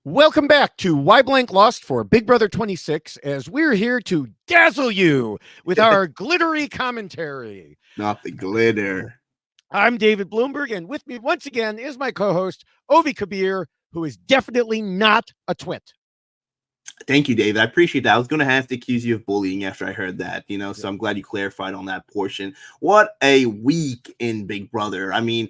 Welcome back to Why Blank Lost for Big Brother 26, as we're here to dazzle you with our glittery commentary. Not the glitter. I'm David Bloomberg, and with me once again is my co-host, Ovi Kabir, who is definitely not a twit. Thank you, David. I appreciate that. I was going to have to accuse you of bullying after I heard that, so I'm glad you clarified on that portion. What a week in Big Brother. I mean,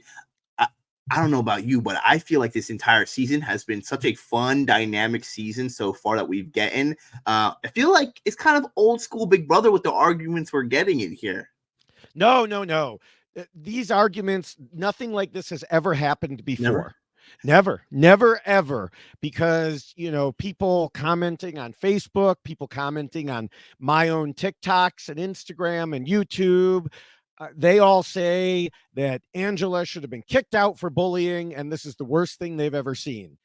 I don't know about you, but I feel like this entire season has been such a fun, dynamic season so far that we've gotten. I feel like it's kind of old school Big Brother with the arguments we're getting in here. No. These arguments, nothing like this has ever happened before. Never, ever. Because, people commenting on Facebook, people commenting on my own TikToks and Instagram and YouTube, they all say that Angela should have been kicked out for bullying, and this is the worst thing they've ever seen.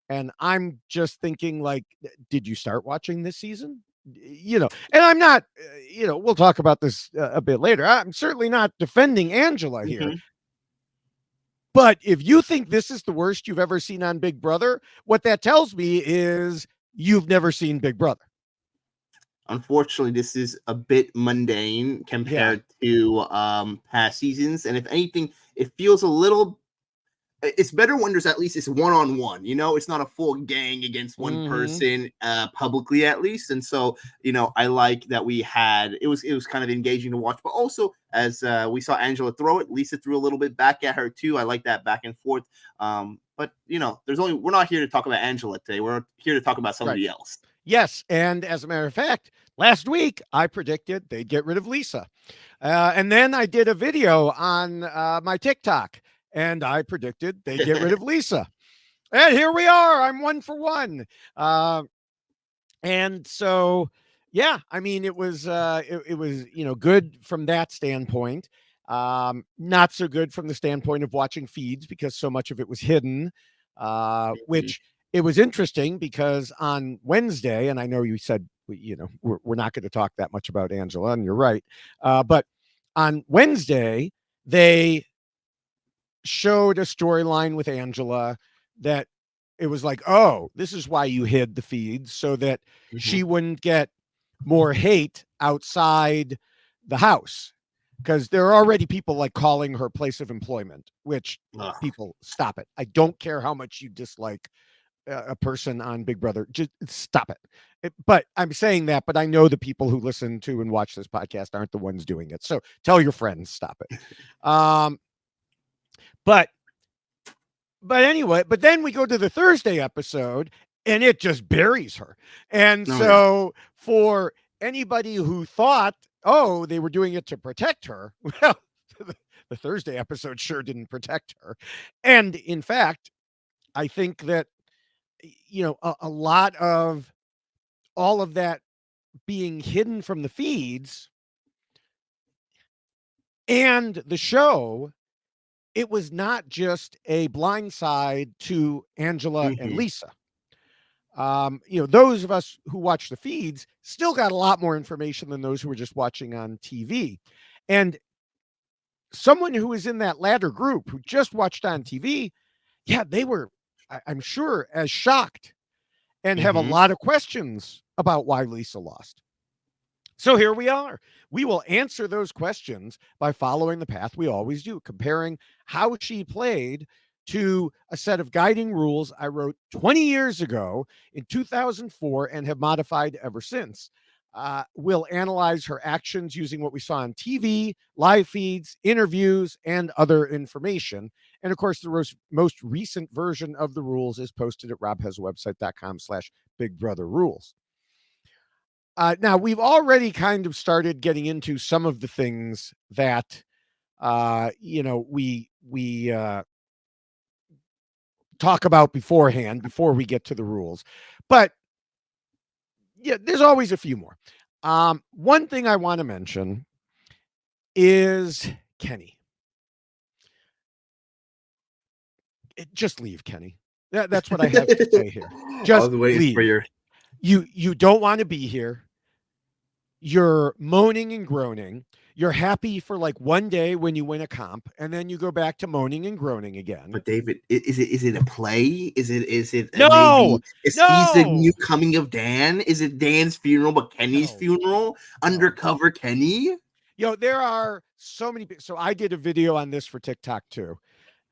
And I'm just thinking, like, did you start watching this season? And I'm not, we'll talk about this a bit later. I'm certainly not defending Angela here. Mm-hmm. But if you think this is the worst you've ever seen on Big Brother, what that tells me is you've never seen Big Brother. Unfortunately, this is a bit mundane compared to past seasons. And if anything, it feels a little... It's better when there's at least it's one-on-one, it's not a full gang against one person publicly, at least. And so, I like that we had, it was kind of engaging to watch, but also as we saw Angela throw it, Lisa threw a little bit back at her too. I like that back and forth. But we're not here to talk about Angela today. We're here to talk about somebody else. Yes. And as a matter of fact, last week I predicted they'd get rid of Lisa. And then I did a video on my TikTok, and I predicted they'd get rid of Lisa. And here we are. I'm 1 for 1. And so, yeah, I mean, it was good from that standpoint. Not so good from the standpoint of watching feeds, because so much of it was hidden, which it was interesting because on Wednesday, and I know you said, we're not going to talk that much about Angela, and you're right. But on Wednesday, they showed a storyline with Angela that it was like, oh, this is why you hid the feeds, so that she wouldn't get more hate outside the house, because there are already people like calling her place of employment, which people, stop it. I don't care how much you dislike a person on Big Brother, just stop it. But I'm saying that, but I know the people who listen to and watch this podcast aren't the ones doing it. So tell your friends, stop it. But anyway, but then we go to the Thursday episode and it just buries her. And for anybody who thought, oh, they were doing it to protect her, well, the Thursday episode sure didn't protect her. And in fact, I think that, a lot of all of that being hidden from the feeds and the show, it was not just a blindside to Angela and Lisa. Those of us who watch the feeds still got a lot more information than those who were just watching on TV. And someone who was in that latter group who just watched on TV, they were, I'm sure, as shocked and have a lot of questions about why Lisa lost. So here we are. We will answer those questions by following the path we always do, comparing how she played to a set of guiding rules I wrote 20 years ago in 2004 and have modified ever since. We'll analyze her actions using what we saw on TV, live feeds, interviews, and other information. And of course, the most recent version of the rules is posted at robhasawebsite.com/BigBrotherRules. Now, we've already kind of started getting into some of the things that, we talk about beforehand, before we get to the rules. But yeah, there's always a few more. One thing I want to mention is Kenny. Just leave, Kenny. That's what I have to say here. Just leave. For you don't want to be here. You're moaning and groaning. You're happy for like one day when you win a comp, and then you go back to moaning and groaning again. But David, is it a play? Is it No, maybe is he's the new no, coming of Dan? Is it Dan's funeral but Kenny's no, funeral? no. Undercover Kenny? There are so many. So I did a video on this for TikTok too.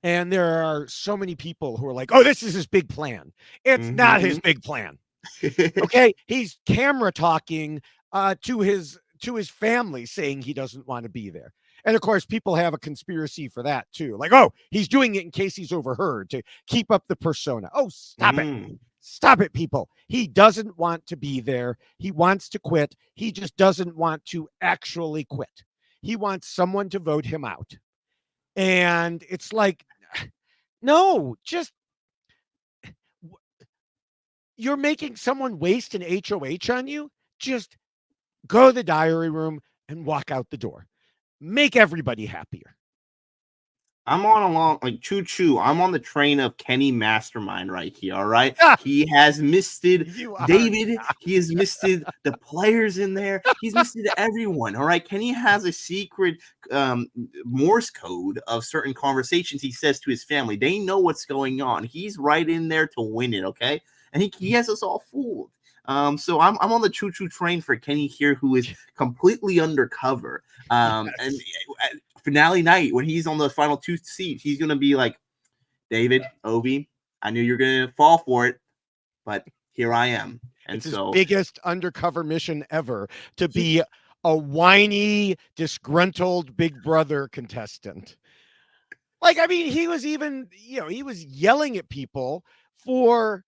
And there are so many people who are like, oh, this is his big plan. It's not his Mm-hmm. big plan. Okay. He's camera talking to his family saying he doesn't want to be there. And of course, people have a conspiracy for that too. Like, oh, he's doing it in case he's overheard to keep up the persona. Oh, stop it. Stop it, people. He doesn't want to be there. He wants to quit. He just doesn't want to actually quit. He wants someone to vote him out. And it's like, no, just you're making someone waste an HOH on you. Just go to the diary room and walk out the door. Make everybody happier. I'm on along like choo choo. I'm on the train of Kenny Mastermind right here. All right. Ah, He has misted you are David. not. He has misted the players in there. He's misted everyone. All right. Kenny has a secret Morse code of certain conversations he says to his family. They know what's going on. He's right in there to win it. Okay. And he has us all fooled. So I'm on the choo choo train for Kenny here, who is completely undercover. And finale night when he's on the final two seats, he's gonna be like, David, Ovi, I knew you're gonna fall for it, but here I am. And it's so his biggest undercover mission ever to be a whiny, disgruntled Big Brother contestant. Like, I mean, he was even, he was yelling at people for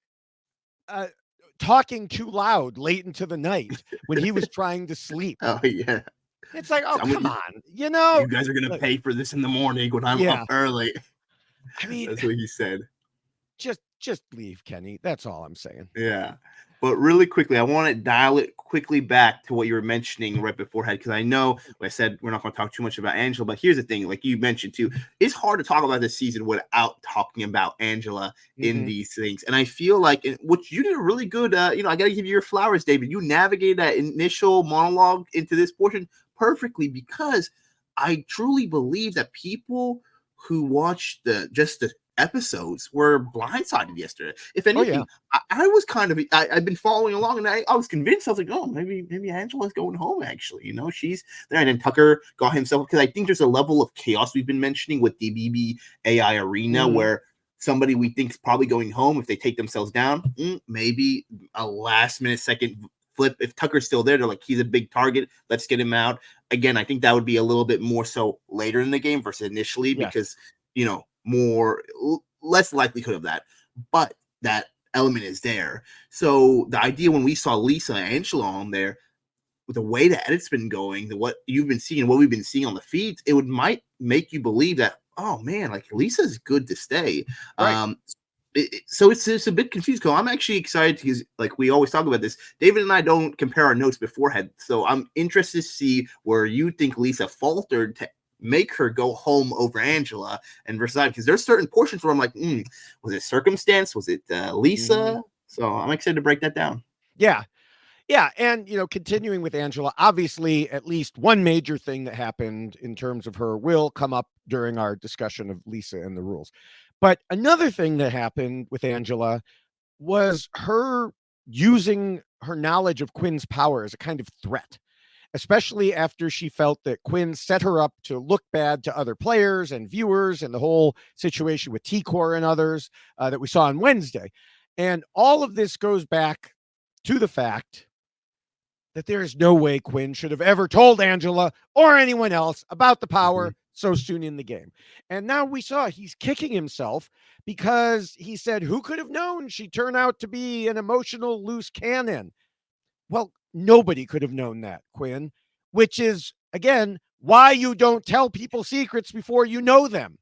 talking too loud late into the night when he was trying to sleep. oh yeah. It's like, oh, come on. You guys are gonna pay for this in the morning when I'm up early. I mean, that's what he said. Just leave, Kenny. That's all I'm saying. Yeah. But really quickly, I want to dial it quickly back to what you were mentioning right beforehand, because I know I said we're not going to talk too much about Angela, but here's the thing, like you mentioned too, it's hard to talk about this season without talking about Angela in these things. And I feel like, which you did a really good, I got to give you your flowers, David. You navigated that initial monologue into this portion perfectly, because I truly believe that people who watched the episodes were blindsided yesterday. If anything, I was kind of I've been following along, and I was convinced. I was like, oh, maybe Angela's going home. Actually, she's there. And then Tucker got himself, because I think there's a level of chaos we've been mentioning with the BB AI arena where somebody we think is probably going home, if they take themselves down, maybe a last minute second flip. If Tucker's still there, they're like, he's a big target, let's get him out. Again, I think that would be a little bit more so later in the game versus initially, because less likelihood of that, but that element is there. So the idea when we saw Lisa and Angela on there, with the way the edit's been going, what you've been seeing, what we've been seeing on the feeds, might make you believe that, oh man, like Lisa's good to stay. Right. So it's a bit confused. I'm actually excited because, like we always talk about this, David and I don't compare our notes beforehand. So I'm interested to see where you think Lisa faltered to make her go home over Angela and versus, because there's certain portions where I'm like, was it circumstance? Was it Lisa? So I'm excited to break that down. Yeah. And, continuing with Angela, obviously at least one major thing that happened in terms of her will come up during our discussion of Lisa and the rules. But another thing that happened with Angela was her using her knowledge of Quinn's power as a kind of threat, especially after she felt that Quinn set her up to look bad to other players and viewers, and the whole situation with T-Core and others that we saw on Wednesday. And all of this goes back to the fact that there is no way Quinn should have ever told Angela or anyone else about the power so soon in the game. And now we saw he's kicking himself because he said, who could have known she'd turn out to be an emotional loose cannon? Well, nobody could have known that, Quinn, which is, again, why you don't tell people secrets before you know them.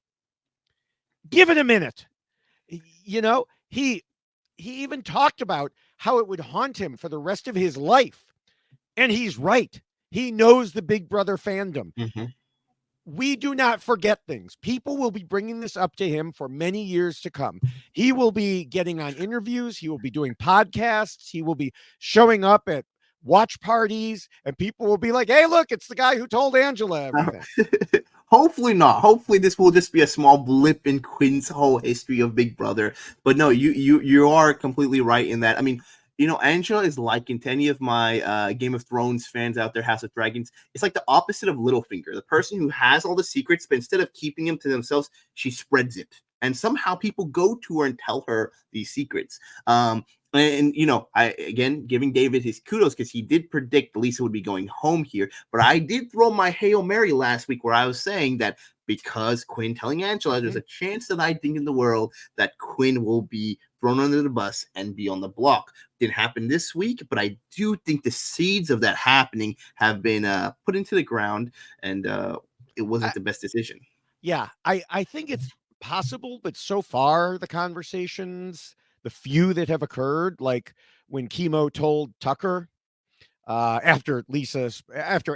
Give it a minute. He even talked about how it would haunt him for the rest of his life. And he's right. He knows the Big Brother fandom. We do not forget things. People will be bringing this up to him for many years to come. He will be getting on interviews. He will be doing podcasts. He will be showing up at watch parties, and people will be like, "Hey, look, it's the guy who told Angela everything." Hopefully not. Hopefully this will just be a small blip in Quinn's whole history of Big Brother. But no, you are completely right in that. I mean, Angela is likened to any of my Game of Thrones fans out there, House of Dragons. It's like the opposite of Littlefinger, the person who has all the secrets, but instead of keeping them to themselves, she spreads it. And somehow people go to her and tell her these secrets. And I again giving David his kudos because he did predict Lisa would be going home here. But I did throw my Hail Mary last week where I was saying that because Quinn telling Angela, there's a chance that I think in the world that Quinn will be thrown under the bus and be on the block. Didn't happen this week, but I do think the seeds of that happening have been put into the ground, and it wasn't the best decision. Yeah, I think it's possible, but so far the conversations, the few that have occurred, like when Chemo told Tucker after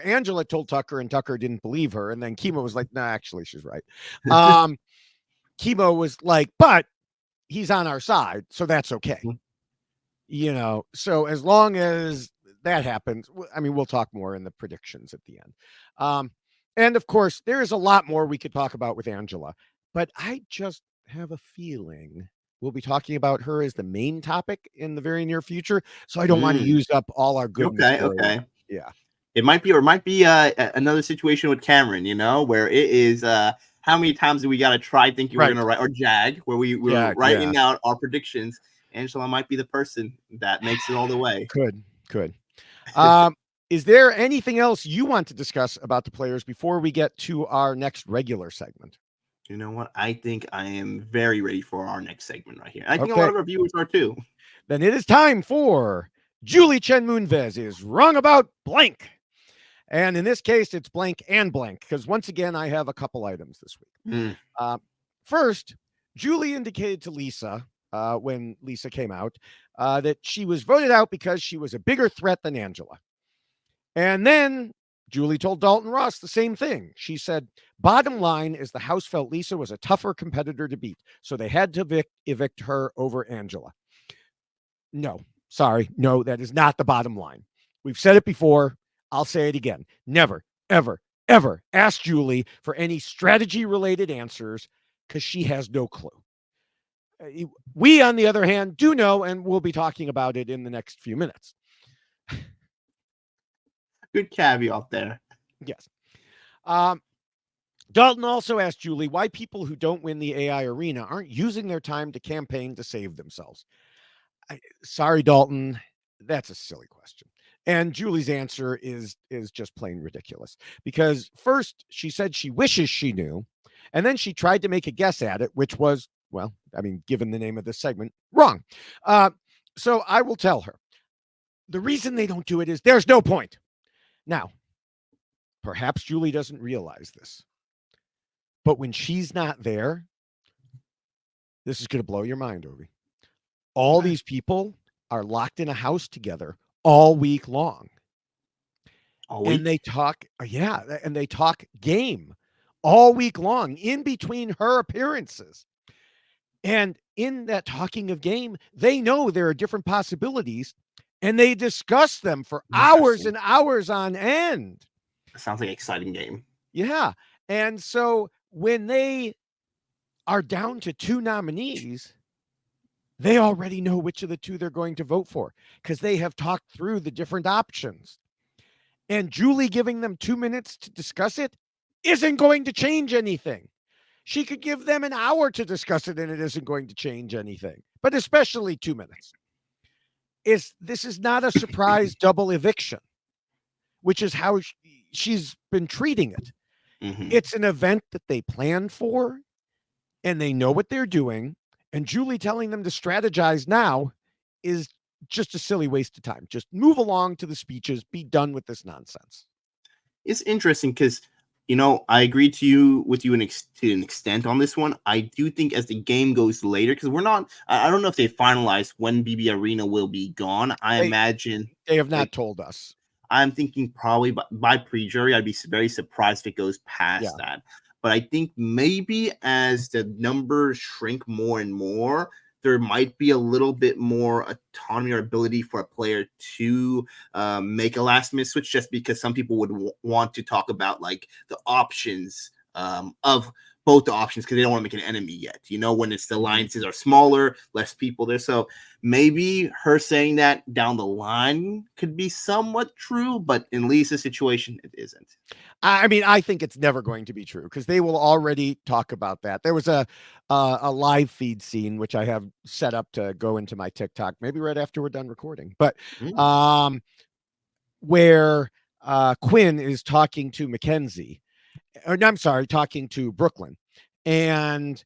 Angela told Tucker and Tucker didn't believe her, and then Chemo was like, "Nah, actually, she's right." Chemo was like, "But he's on our side, so that's okay." So as long as that happens, I mean, we'll talk more in the predictions at the end. And of course, there is a lot more we could talk about with Angela, but I just have a feeling we'll be talking about her as the main topic in the very near future. So I don't want to use up all our goodness. Okay. Yeah. It might be another situation with Cameron, where it is how many times do we got to try thinking we're going to write, or Jag, where we're writing out our predictions. Angela might be the person that makes it all the way. Could. Is there anything else you want to discuss about the players before we get to our next regular segment? You know what? I think I am very ready for our next segment right here. I think a lot of our viewers are too. Then it is time for Julie Chen Moonves is wrong about blank. And in this case, it's blank and blank, because once again, I have a couple items this week. First, Julie indicated to Lisa, when Lisa came out, that she was voted out because she was a bigger threat than Angela. And then Julie told Dalton Ross the same thing. She said, bottom line is the House felt Lisa was a tougher competitor to beat, so they had to evict her over Angela. No, that is not the bottom line. We've said it before. I'll say it again. Never, ever, ever ask Julie for any strategy-related answers, because she has no clue. We, on the other hand, do know, and we'll be talking about it in the next few minutes. Good caveat there. Yes. Dalton also asked Julie why people who don't win the AI arena aren't using their time to campaign to save themselves. Sorry, Dalton, that's a silly question. And Julie's answer is just plain ridiculous, because first she said she wishes she knew, and then she tried to make a guess at it, which was, well, I mean, given the name of this segment, wrong. So I will tell her. The reason they don't do it is there's no point. Now, perhaps Julie doesn't realize this, but when she's not there, this is going to blow your mind, Ovi. All these people are locked in a house together all week long. And they talk, and they talk game all week long in between her appearances. And in that talking of game, they know there are different possibilities, and they discuss them for hours and hours on end. Sounds like an exciting game. Yeah. And so when they are down to two nominees, they already know which of the two they're going to vote for, because they have talked through the different options. And Julie giving them 2 minutes to discuss it isn't going to change anything. She could give them an hour to discuss it, and it isn't going to change anything, but especially 2 minutes. This is not a surprise double eviction, which is how she's been treating it. It's an event that they planned for, and they know what they're doing. And Julie telling them to strategize now is just a silly waste of time. Just move along to the speeches. Be done with this nonsense. It's interesting because, I agree to an extent on this one. I do think as the game goes later, because I don't know if they finalized when BB Arena will be gone. I imagine they have not told us. I'm thinking probably by pre-jury. I'd be very surprised if it goes past that. But I think maybe as the numbers shrink more and more, there might be a little bit more autonomy or ability for a player to make a last minute switch, just because some people would want to talk about like the options of both the options, because they don't want to make an enemy yet. When it's the alliances are smaller, less people there. So maybe her saying that down the line could be somewhat true, but in Lisa's situation, it isn't. I mean, I think it's never going to be true, because they will already talk about that. There was a live feed scene, which I have set up to go into my TikTok, maybe right after we're done recording, but where Quinn is talking to Mackenzie, or no, I'm sorry, talking to Brooklyn, and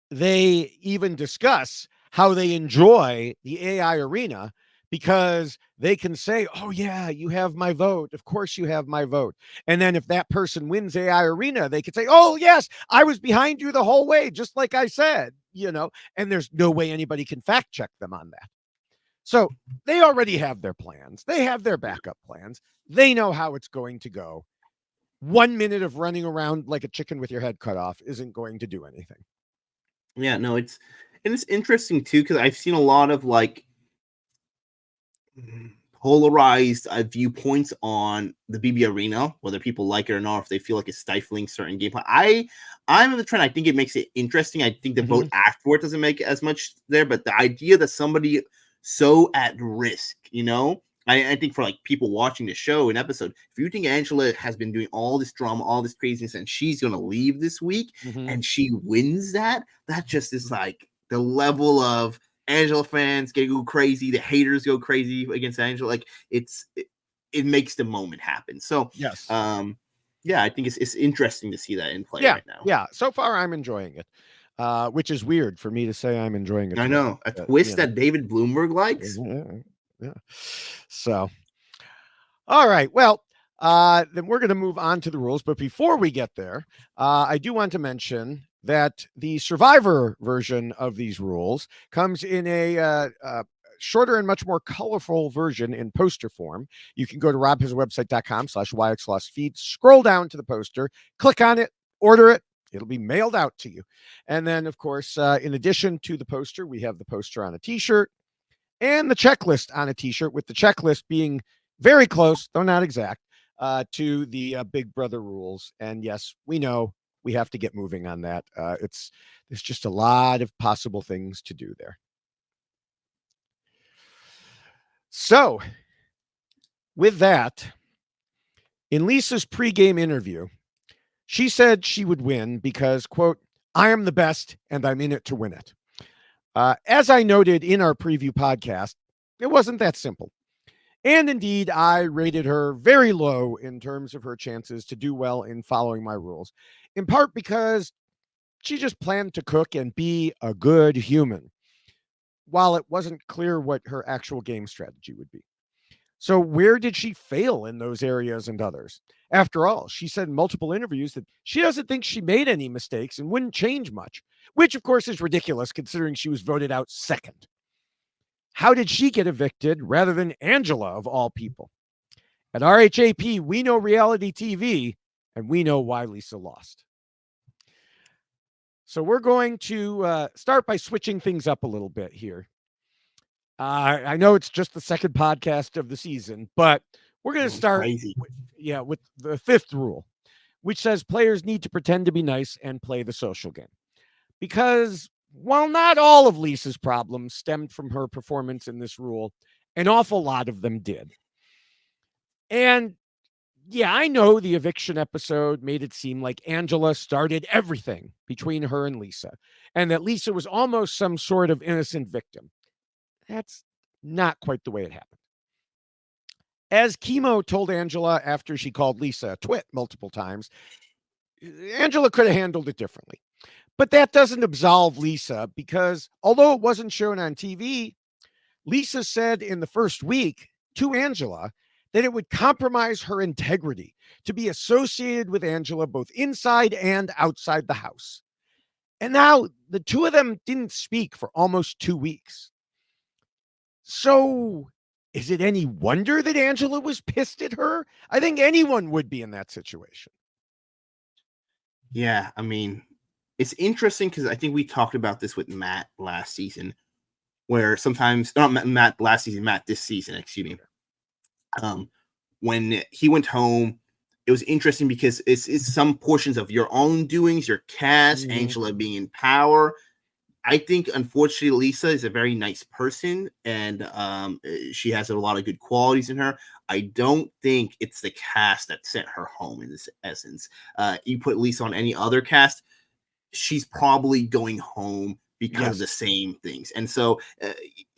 they even discuss how they enjoy the AI arena, because they can say, oh yeah, you have my vote. Of course you have my vote. And then if that person wins AI arena, they could say, oh yes, I was behind you the whole way, just like I said, and there's no way anybody can fact check them on that. So they already have their plans. They have their backup plans. They know how it's going to go. 1 minute of running around like a chicken with your head cut off isn't going to do anything. Yeah, no, it's interesting too, because I've seen a lot of like polarized viewpoints on the BB arena, whether people like it or not, if they feel like it's stifling certain gameplay. I'm in the trend. I think it makes it interesting. I think the vote afterward doesn't make it as much there, but the idea that somebody so at risk, I think for like people watching the show and episode, if you think Angela has been doing all this drama, all this craziness, and she's going to leave this week and she wins that just is like the level of Angela fans go crazy, the haters go crazy against Angela. Like it makes the moment happen. So yes, yeah, I think it's interesting to see that in play right now. Yeah, so far I'm enjoying it. Which is weird for me to say I'm enjoying it. I know, a twist that David Bloomberg likes. Yeah. So, all right. Well, then we're going to move on to the rules. But before we get there, I do want to mention that the Survivor version of these rules comes in a shorter and much more colorful version in poster form. You can go to robhasawebsite.com/YXLostFeed, scroll down to the poster, click on it, order it. It'll be mailed out to you. And then, of course, in addition to the poster, we have the poster on a t-shirt and the checklist on a t-shirt, with the checklist being very close, though not exact, to the Big Brother rules. And yes, we know we have to get moving on that. There's just a lot of possible things to do there. So with that, in Lisa's pregame interview, she said she would win because, quote, I am the best and I'm in it to win it. As I noted in our preview podcast, it wasn't that simple. And indeed, I rated her very low in terms of her chances to do well in following my rules, in part because she just planned to cook and be a good human, while it wasn't clear what her actual game strategy would be. So where did she fail in those areas and others? After all, she said in multiple interviews that she doesn't think she made any mistakes and wouldn't change much, which of course is ridiculous considering she was voted out second. How did she get evicted rather than Angela, of all people? At RHAP, we know reality TV, and we know why Lisa lost. So we're going to start by switching things up a little bit here. I know it's just the second podcast of the season, but we're going to start with the fifth rule, which says players need to pretend to be nice and play the social game. Because while not all of Lisa's problems stemmed from her performance in this rule, an awful lot of them did. And yeah, I know the eviction episode made it seem like Angela started everything between her and Lisa, and that Lisa was almost some sort of innocent victim. That's not quite the way it happened. As Chemo told Angela after she called Lisa a twit multiple times, Angela could have handled it differently. But that doesn't absolve Lisa, because although it wasn't shown on TV, Lisa said in the first week to Angela that it would compromise her integrity to be associated with Angela both inside and outside the house. And now the two of them didn't speak for almost 2 weeks. So is it any wonder that Angela was pissed at her? I think anyone would be in that situation. Yeah, I mean, it's interesting because I think we talked about this with Matt last season. where sometimes not Matt last season, Matt this season, excuse me. When he went home, it was interesting because it's some portions of your own doings, your cast, Angela being in power. I think, unfortunately, Lisa is a very nice person, and she has a lot of good qualities in her. I don't think it's the cast that sent her home in this essence. You put Lisa on any other cast, she's probably going home because of the same things. And so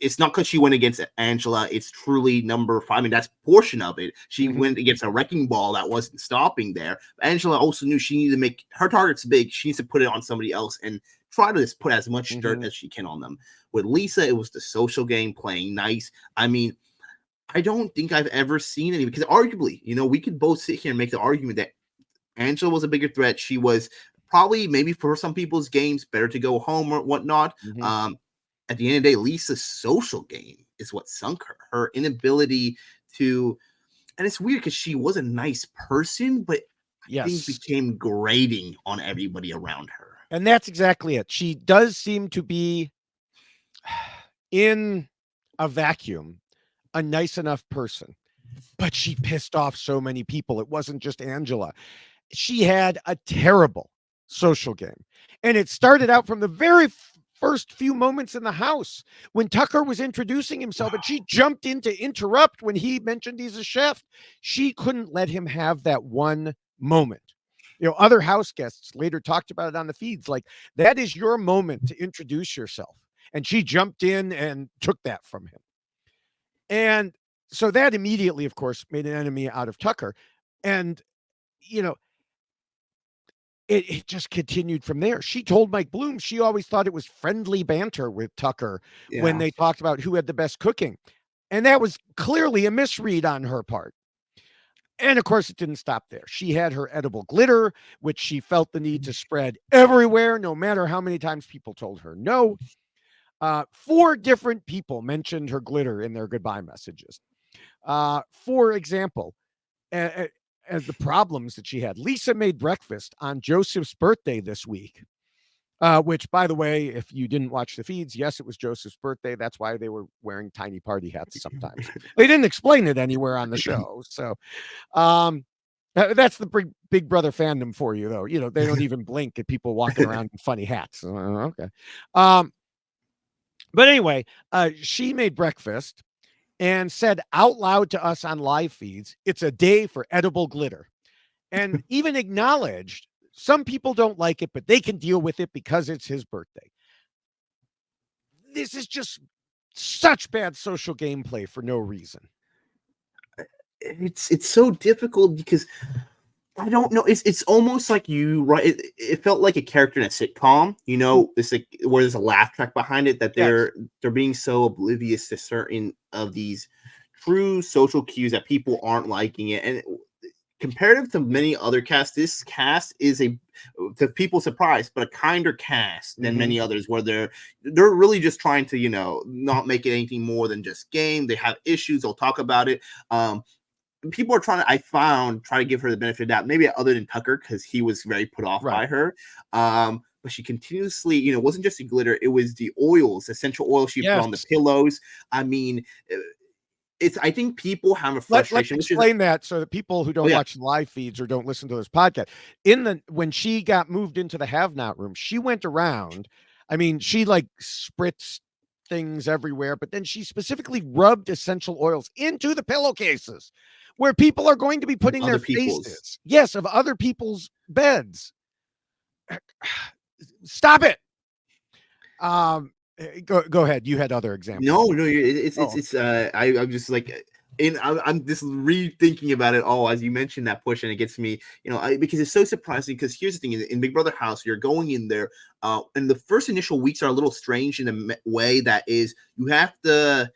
it's not because she went against Angela. It's truly number 5. I mean, that's portion of it. She went against a wrecking ball that wasn't stopping there. Angela also knew she needed to make her targets big. She needs to put it on somebody else and try to just put as much dirt as she can on them. With Lisa, it was the social game, playing nice. I mean, I don't think I've ever seen any, because arguably, we could both sit here and make the argument that Angela was a bigger threat. She was probably, maybe for some people's games, better to go home or whatnot. At the end of the day, Lisa's social game is what sunk her. Her inability to, and it's weird because she was a nice person, but I think became grating on everybody around her. And that's exactly it. She does seem to be, in a vacuum, a nice enough person, but she pissed off so many people. It wasn't just Angela. She had a terrible social game. And it started out from the very first few moments in the house when Tucker was introducing himself and she jumped in to interrupt when he mentioned he's a chef. She couldn't let him have that one moment. Other house guests later talked about it on the feeds. Like, that is your moment to introduce yourself. And she jumped in and took that from him. And so that immediately, of course, made an enemy out of Tucker. And, it just continued from there. She told Mike Bloom she always thought it was friendly banter with Tucker when they talked about who had the best cooking. And that was clearly a misread on her part. And of course, it didn't stop there. She had her edible glitter, which she felt the need to spread everywhere, no matter how many times people told her no. 4 different people mentioned her glitter in their goodbye messages. For example, as the problems that she had, Lisa made breakfast on Joseph's birthday this week. Which, by the way, if you didn't watch the feeds, yes, it was Joseph's birthday. That's why they were wearing tiny party hats sometimes. They didn't explain it anywhere on the show. So that's the Big Brother fandom for you, though. They don't even blink at people walking around in funny hats. Okay. But anyway, she made breakfast and said out loud to us on live feeds, it's a day for edible glitter. And even acknowledged some people don't like it, but they can deal with it because it's his birthday. This is just such bad social gameplay for no reason. It's so difficult because I don't know. It's almost like it felt like a character in a sitcom. It's like where there's a laugh track behind it, that they're being so oblivious to certain of these true social cues that people aren't liking it. And comparative to many other casts, this cast is to people's surprise, but a kinder cast than many others, where they're really just trying to, not make it anything more than just game. They have issues. They'll talk about it. People are trying to give her the benefit of the doubt, maybe other than Tucker, because he was very put off by her. But she continuously, it wasn't just the glitter, it was the oils, essential oil she put on the pillows. I mean, I think people have a frustration. Let's explain that so that people who don't watch live feeds or don't listen to this podcast, when she got moved into the have-not room, she went around. I mean, she spritzed things everywhere, but then she specifically rubbed essential oils into the pillowcases where people are going to be putting their faces. Yes, of other people's beds. Stop it. Go ahead. You had other examples. No, I'm just like, I'm just rethinking about it all as you mentioned that push, and it gets me, because it's so surprising. Because here's the thing: in Big Brother house, you're going in there, and the first initial weeks are a little strange in a way that is you have to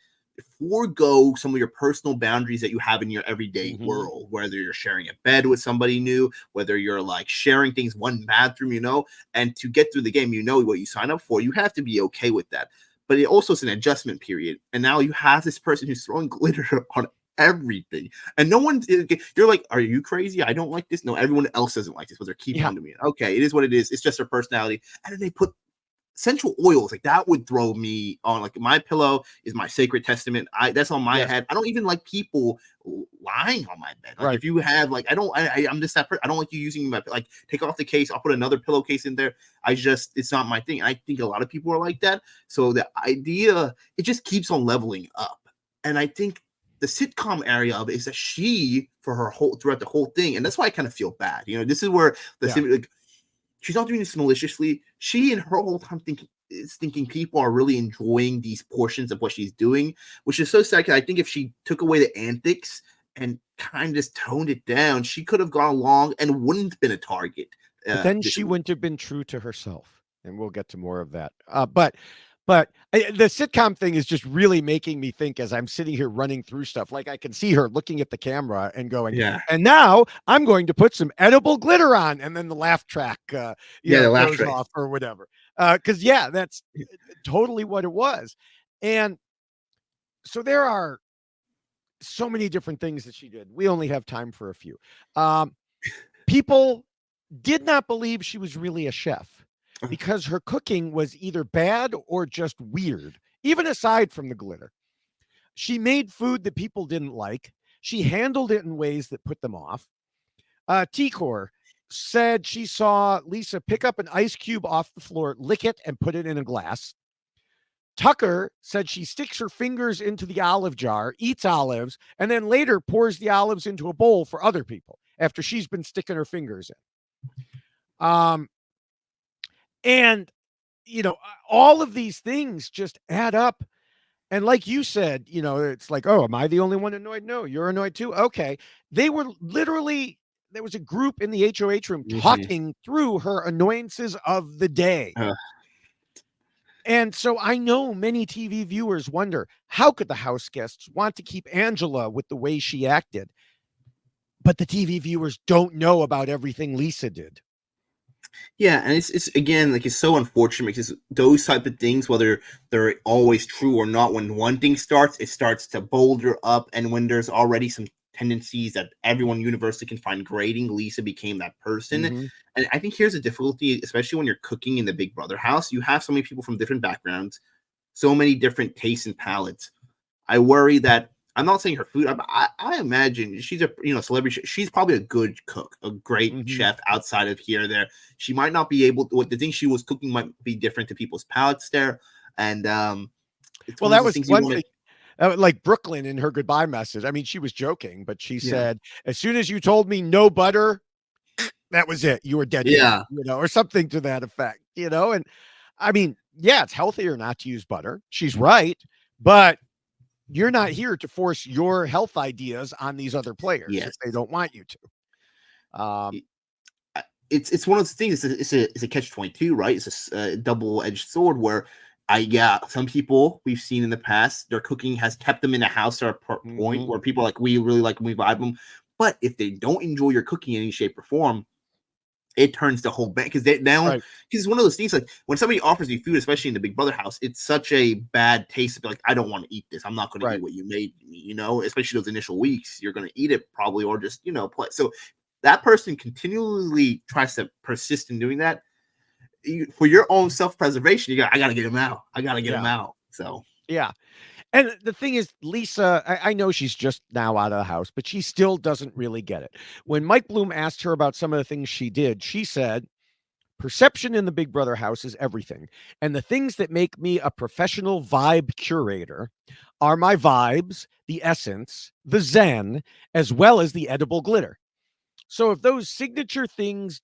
forego some of your personal boundaries that you have in your everyday world, whether you're sharing a bed with somebody new, whether you're sharing things, one bathroom, and to get through the game, what you sign up for, you have to be okay with that. But it also is an adjustment period. And now you have this person who's throwing glitter on everything. And no one, you're like, are you crazy? I don't like this. No, everyone else doesn't like this, but they're keep on to me. Okay, it is what it is. It's just their personality. And then they put essential oils, like that would throw me on. Like my pillow is my sacred testament. That's on my head. I don't even like people lying on my bed. Like if you have like, I'm just that person. I don't like you using my, like, take off the case. I'll put another pillowcase in there. It's not my thing. And I think a lot of people are like that. So the idea, it just keeps on leveling up. And I think the sitcom area of it is that throughout the whole thing. And that's why I kind of feel bad. This is where like, she's not doing this maliciously. She and her whole time thinking people are really enjoying these portions of what she's doing, which is so sad. I think if she took away the antics and kind of just toned it down, she could have gone along and wouldn't have been a target. But then she wouldn't have been true to herself, and we'll get to more of that. But the sitcom thing is just really making me think as I'm sitting here running through stuff. Like I can see her looking at the camera and going, yeah. And now I'm going to put some edible glitter on, and then the laugh track, the laugh track off or whatever. Because that's totally what it was. And so there are so many different things that she did. We only have time for a few. People did not believe she was really a chef, because her cooking was either bad or just weird, even aside from the glitter. She made food that people didn't like. She handled it in ways that put them off. T-Core said she saw Lisa pick up an ice cube off the floor, lick it, and put it in a glass. Tucker said she sticks her fingers into the olive jar, eats olives, and then later pours the olives into a bowl for other people after she's been sticking her fingers in. And, all of these things just add up. And like you said, it's like, oh, am I the only one annoyed? No, you're annoyed too. Okay. They were literally, there was a group in the HOH room talking through her annoyances of the day. And so I know many TV viewers wonder, how could the house guests want to keep Angela with the way she acted? But the TV viewers don't know about everything Lisa did. Yeah, and it's again, like, it's so unfortunate because those type of things, whether they're always true or not, when one thing starts, it starts to boulder up, and when there's already some tendencies that everyone universally can find grating, Lisa became that person. And I think here's a difficulty, especially when you're cooking in the Big Brother house. You have so many people from different backgrounds, so many different tastes and palates. I worry that, I'm not saying her food. I imagine she's a celebrity. She's probably a good cook, a great chef outside of here or there. She might not be able to. The thing she was cooking might be different to people's palates there. And that was one thing. Like Brooklyn in her goodbye message. I mean, she was joking, but she said, "As soon as you told me no butter, that was it. You were dead." Yeah, or something to that effect. And I mean, it's healthier not to use butter. She's right, but you're not here to force your health ideas on these other players if they don't want you to. It's one of those things. It's a catch-22, right? It's a double-edged sword where some people we've seen in the past, their cooking has kept them in the house at a point where people are like, we really like them, we vibe them. But if they don't enjoy your cooking in any shape or form, it turns the whole bank, because because it's one of those things, like when somebody offers you food, especially in the Big Brother house, it's such a bad taste to be like, I don't want to eat this. I'm not going to eat what you made me, especially those initial weeks. You're going to eat it probably, or just, play. So that person continually tries to persist in doing that. For your own self-preservation, I got to get him out. I got to get him out. So, yeah. And the thing is, Lisa, I know she's just now out of the house, but she still doesn't really get it. When Mike Bloom asked her about some of the things she did, she said, perception in the Big Brother house is everything. And the things that make me a professional vibe curator are my vibes, the essence, the zen, as well as the edible glitter. So if those signature things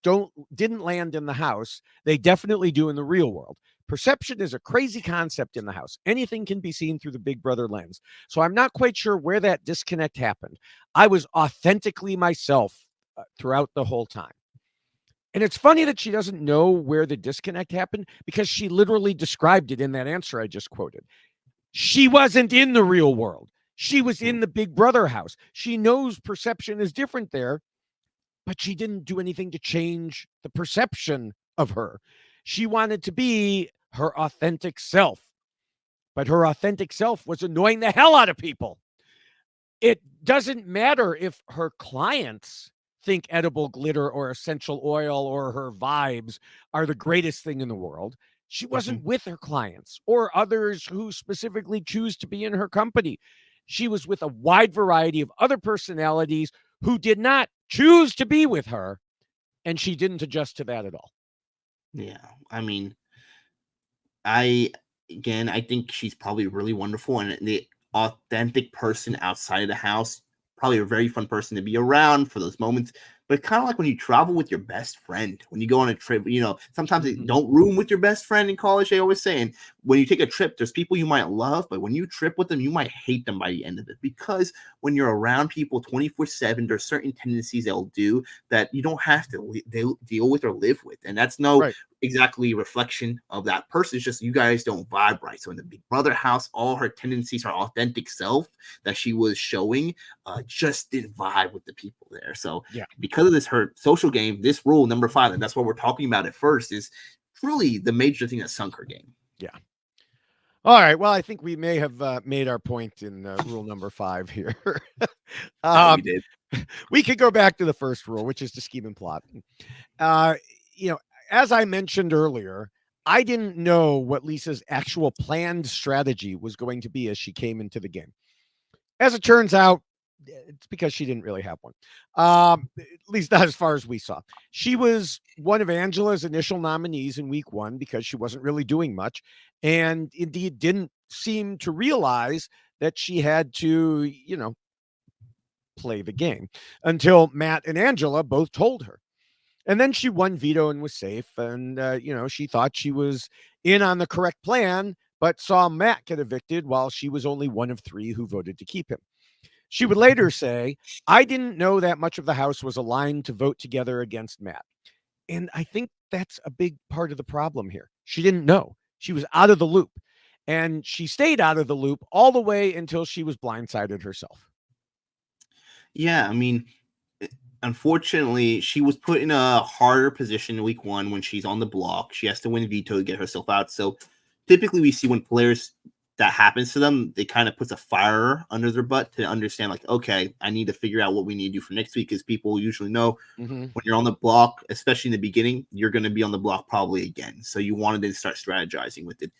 didn't land in the house, they definitely do in the real world. Perception is a crazy concept in the house. Anything can be seen through the Big Brother lens. So I'm not quite sure where that disconnect happened. I was authentically myself throughout the whole time. And it's funny that she doesn't know where the disconnect happened, because she literally described it in that answer I just quoted. She wasn't in the real world. She was in the Big Brother house. She knows perception is different there, but she didn't do anything to change the perception of her. She wanted to be her authentic self, but her authentic self was annoying the hell out of people. It doesn't matter if her clients think edible glitter or essential oil or her vibes are the greatest thing in the world. She wasn't with her clients or others who specifically choose to be in her company. She was with a wide variety of other personalities who did not choose to be with her, and she didn't adjust to that at all. Yeah, I mean, I I think she's probably really wonderful and the authentic person outside of the house. Probably a very fun person to be around for those moments. But kind of like when you travel with your best friend, when you go on a trip, sometimes Mhm. don't room with your best friend in college. They always say, and when you take a trip, there's people you might love, but when you trip with them, you might hate them by the end of it because when you're around people 24/7, there's certain tendencies they'll do that you don't have to deal with or live with, and that's no Right. exactly reflection of that person. It's just you guys don't vibe right. So in the Big Brother house, all her tendencies, her authentic self that she was showing, just didn't vibe with the people there. So Yeah. because of this, her social game, this rule number 5, and that's what we're talking about at first, is truly the major thing that sunk her game. Yeah. All right. Well, I think we may have made our point in rule number 5 here. That we um, did. we could go back to the first rule, which is to scheme and plot. Uh, you know, as I mentioned earlier, I didn't know what Lisa's actual planned strategy was going to be as she came into the game. As it turns out, it's because she didn't really have one. At least not as far as we saw. She was one of Angela's initial nominees in week 1 because she wasn't really doing much and indeed didn't seem to realize that she had to, play the game until Matt and Angela both told her. And then she won veto and was safe. And, she thought she was in on the correct plan, but saw Matt get evicted while she was only one of 3 who voted to keep him. She would later say, I didn't know that much of the House was aligned to vote together against Matt. And I think that's a big part of the problem here. She didn't know. She was out of the loop. And she stayed out of the loop all the way until she was blindsided herself. Yeah, I mean, unfortunately, she was put in a harder position in week 1 when she's on the block. She has to win veto to get herself out. So typically, we see when players that happens to them, they kind of puts a fire under their butt to understand, like, okay, I need to figure out what we need to do for next week because people usually know Mm-hmm. when you're on the block, especially in the beginning, you're going to be on the block probably again. So you wanted to start strategizing with it.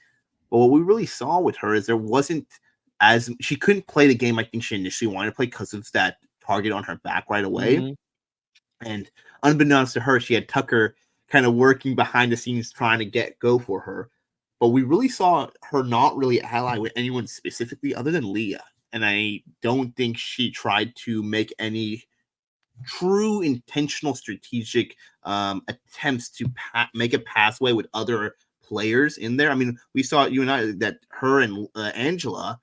But what we really saw with her is there wasn't as she couldn't play the game I think she initially wanted to play because of that target on her back right away. Mm-hmm. And unbeknownst to her, she had Tucker kind of working behind the scenes trying to go for her. But we really saw her not really ally with anyone specifically other than Leah. And I don't think she tried to make any true intentional strategic attempts to make a pathway with other players in there. I mean, we saw you and I that her and Angela,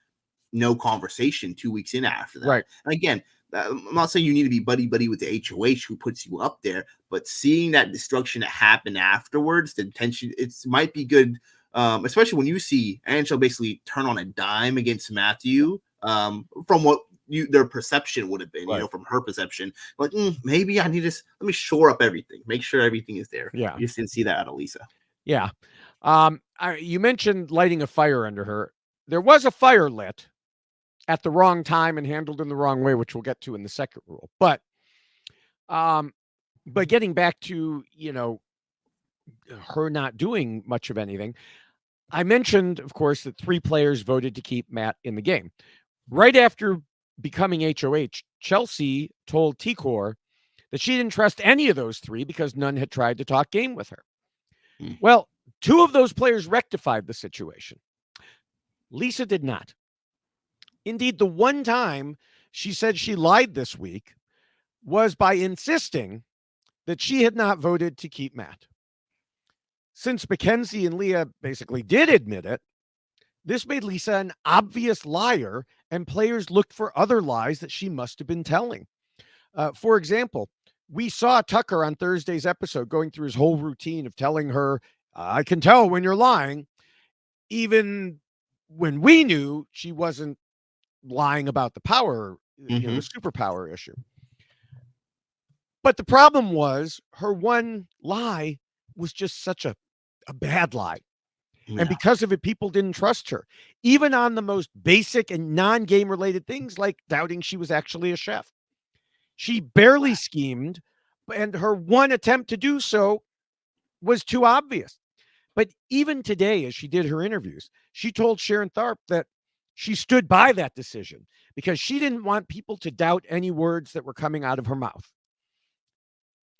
no conversation 2 weeks in after that. Right. And again, I'm not saying you need to be buddy buddy with the HOH who puts you up there, but seeing that destruction that happened afterwards, the tension, it might be good, especially when you see Angela basically turn on a dime against Matthew, from what their perception would have been, Right. from her perception, like maybe I need to let me shore up everything, make sure everything is there. Yeah. You just didn't see that out of Lisa. Yeah. You mentioned lighting a fire under her. There was a fire lit at the wrong time and handled in the wrong way, which we'll get to in the second rule. But getting back to, her not doing much of anything, I mentioned, of course, that 3 players voted to keep Matt in the game. Right after becoming HOH, Chelsea told T-Core that she didn't trust any of those 3 because none had tried to talk game with her. Well, 2 of those players rectified the situation. Lisa did not. Indeed, the one time she said she lied this week was by insisting that she had not voted to keep Matt. Since Mackenzie and Leah basically did admit it, this made Lisa an obvious liar, and players looked for other lies that she must have been telling. For example, we saw Tucker on Thursday's episode going through his whole routine of telling her, I can tell when you're lying, even when we knew she wasn't lying about the power, the superpower issue. But the problem was her one lie was just such a bad lie. Yeah. And because of it, people didn't trust her, even on the most basic and non-game related things like doubting she was actually a chef. She barely schemed, and her one attempt to do so was too obvious. But even today, as she did her interviews, she told Sharon Tharp that she stood by that decision because she didn't want people to doubt any words that were coming out of her mouth.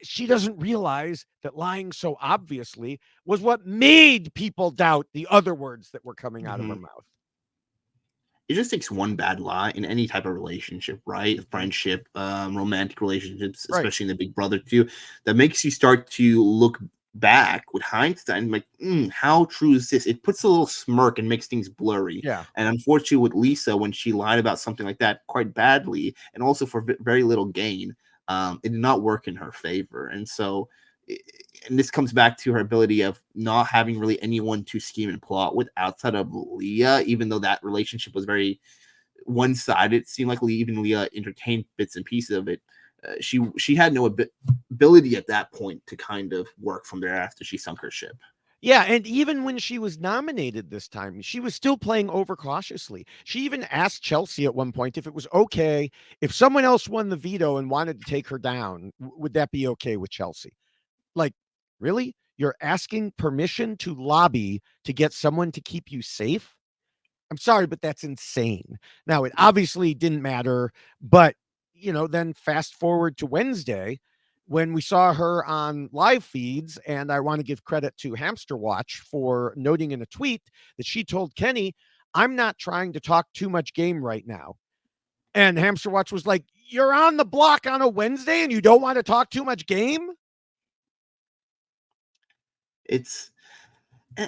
She doesn't realize that lying so obviously was what made people doubt the other words that were coming out of her mouth. It just takes one bad lie in any type of relationship, right? Friendship, romantic relationships, especially in the Big Brother too, that makes you start to look back with hindsight and like, how true is this? It puts a little smirk and makes things blurry. Yeah. And unfortunately, with Lisa, when she lied about something like that quite badly, and also for very little gain, it did not work in her favor. And so, and this comes back to her ability of not having really anyone to scheme and plot with outside of Leah, even though that relationship was very one-sided. It seemed like even Leah entertained bits and pieces of it. She had no ability at that point to kind of work from there after she sunk her ship. Yeah, and even when she was nominated this time, she was still playing overcautiously. She even asked Chelsea at one point if it was okay if someone else won the veto and wanted to take her down, would that be okay with Chelsea? Like, really? You're asking permission to lobby to get someone to keep you safe? I'm sorry, but that's insane. Now, it obviously didn't matter, but, then fast forward to Wednesday when we saw her on live feeds, and I want to give credit to Hamster Watch for noting in a tweet that she told Kenny, "I'm not trying to talk too much game right now." And Hamster Watch was like, "You're on the block on a Wednesday and you don't want to talk too much game?"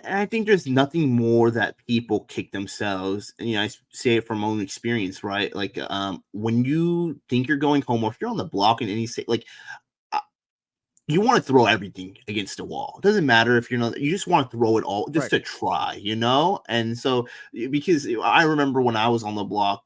I think there's nothing more that people kick themselves. And, I say it from my own experience, right? Like, when you think you're going home, or if you're on the block in any state, like, you want to throw everything against the wall. It doesn't matter if you're not, you just want to throw it all just to try, And so, because I remember when I was on the block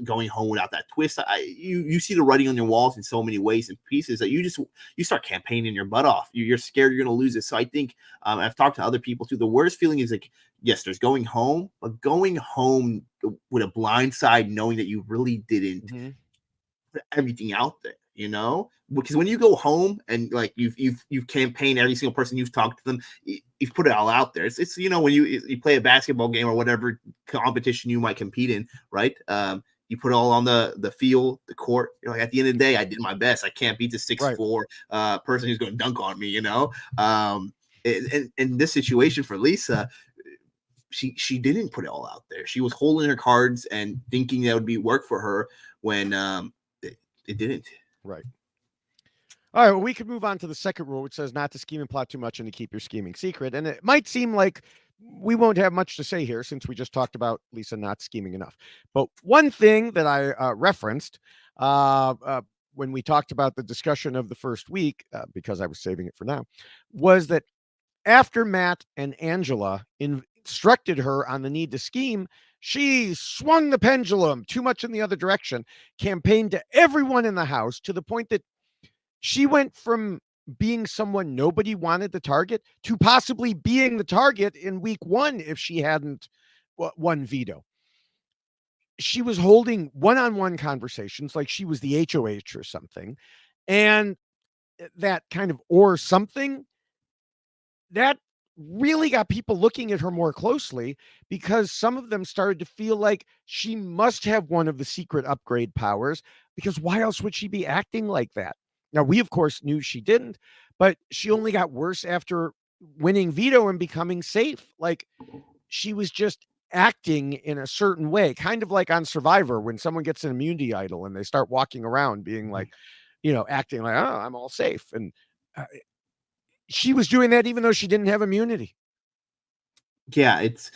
going home without that twist, you see the writing on your walls in so many ways and pieces that you start campaigning your butt off. You're scared you're going to lose it. So I think I've talked to other people too. The worst feeling is like, yes, there's going home, but going home with a blind side, knowing that you really didn't put everything out there, because when you go home and like you've campaigned every single person you've talked to them, you've put it all out there. It's when you play a basketball game or whatever competition you might compete in, right? You put it all on the field, the court. You're like, at the end of the day, I did my best. I can't beat the 6'4" person who's going to dunk on me, in this situation for Lisa, she didn't put it all out there. She was holding her cards and thinking that would be work for her when it didn't. Right. All right, well, we could move on to the second rule, which says not to scheme and plot too much and to keep your scheming secret. And it might seem like we won't have much to say here since we just talked about Lisa not scheming enough. But one thing that I referenced when we talked about the discussion of the first week, because I was saving it for now, was that after Matt and Angela instructed her on the need to scheme, she swung the pendulum too much in the other direction, campaigned to everyone in the house to the point that she went from being someone nobody wanted to target to possibly being the target in week 1 if she hadn't won veto. She was holding one-on-one conversations like she was the HOH or something. And that kind of or something, that really got people looking at her more closely because some of them started to feel like she must have one of the secret upgrade powers, because why else would she be acting like that? Now, we, of course, knew she didn't, but she only got worse after winning veto and becoming safe. Like, she was just acting in a certain way, kind of like on Survivor when someone gets an immunity idol and they start walking around being like, acting like, oh, I'm all safe. And she was doing that even though she didn't have immunity. Yeah, it's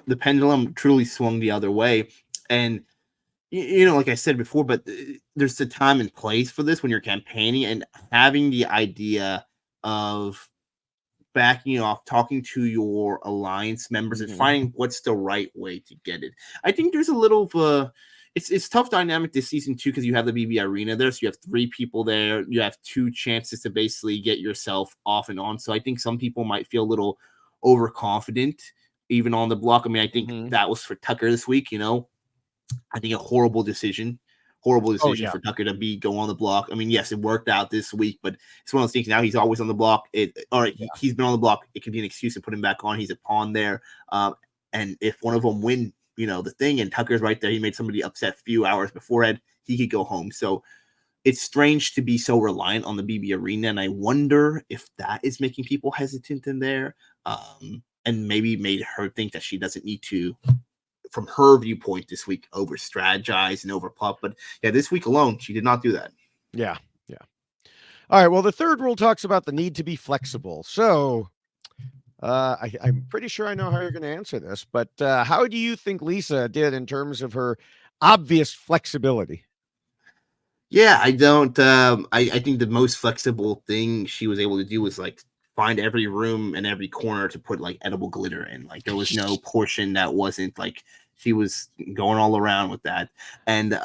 the pendulum truly swung the other way. And like I said before, but there's a time and place for this when you're campaigning, and having the idea of backing off, talking to your alliance members and finding what's the right way to get it. I think there's a little of a it's tough dynamic this season too, because you have the BB arena there, so you have 3 people there, you have 2 chances to basically get yourself off and on. So I think some people might feel a little overconfident even on the block. I mean, I think that was for Tucker this week, I think a horrible decision horrible decision for Tucker to go on the block. I mean, yes, it worked out this week, but it's one of those things. Now he's always on the block. He's been on the block. It could be an excuse to put him back on. He's a pawn there. And if one of them win, the thing, and Tucker's right there, he made somebody upset a few hours beforehand, he could go home. So it's strange to be so reliant on the BB arena, and I wonder if that is making people hesitant in there, and maybe made her think that she doesn't need to, from her viewpoint this week, over strategize and over puff. But yeah, this week alone, she did not do that. Yeah. All right. Well, the third rule talks about the need to be flexible. So I'm pretty sure I know how you're going to answer this, but how do you think Lisa did in terms of her obvious flexibility? Yeah, I don't. I think the most flexible thing she was able to do was like find every room and every corner to put like edible glitter in. Like there was no portion that wasn't like, she was going all around with that, and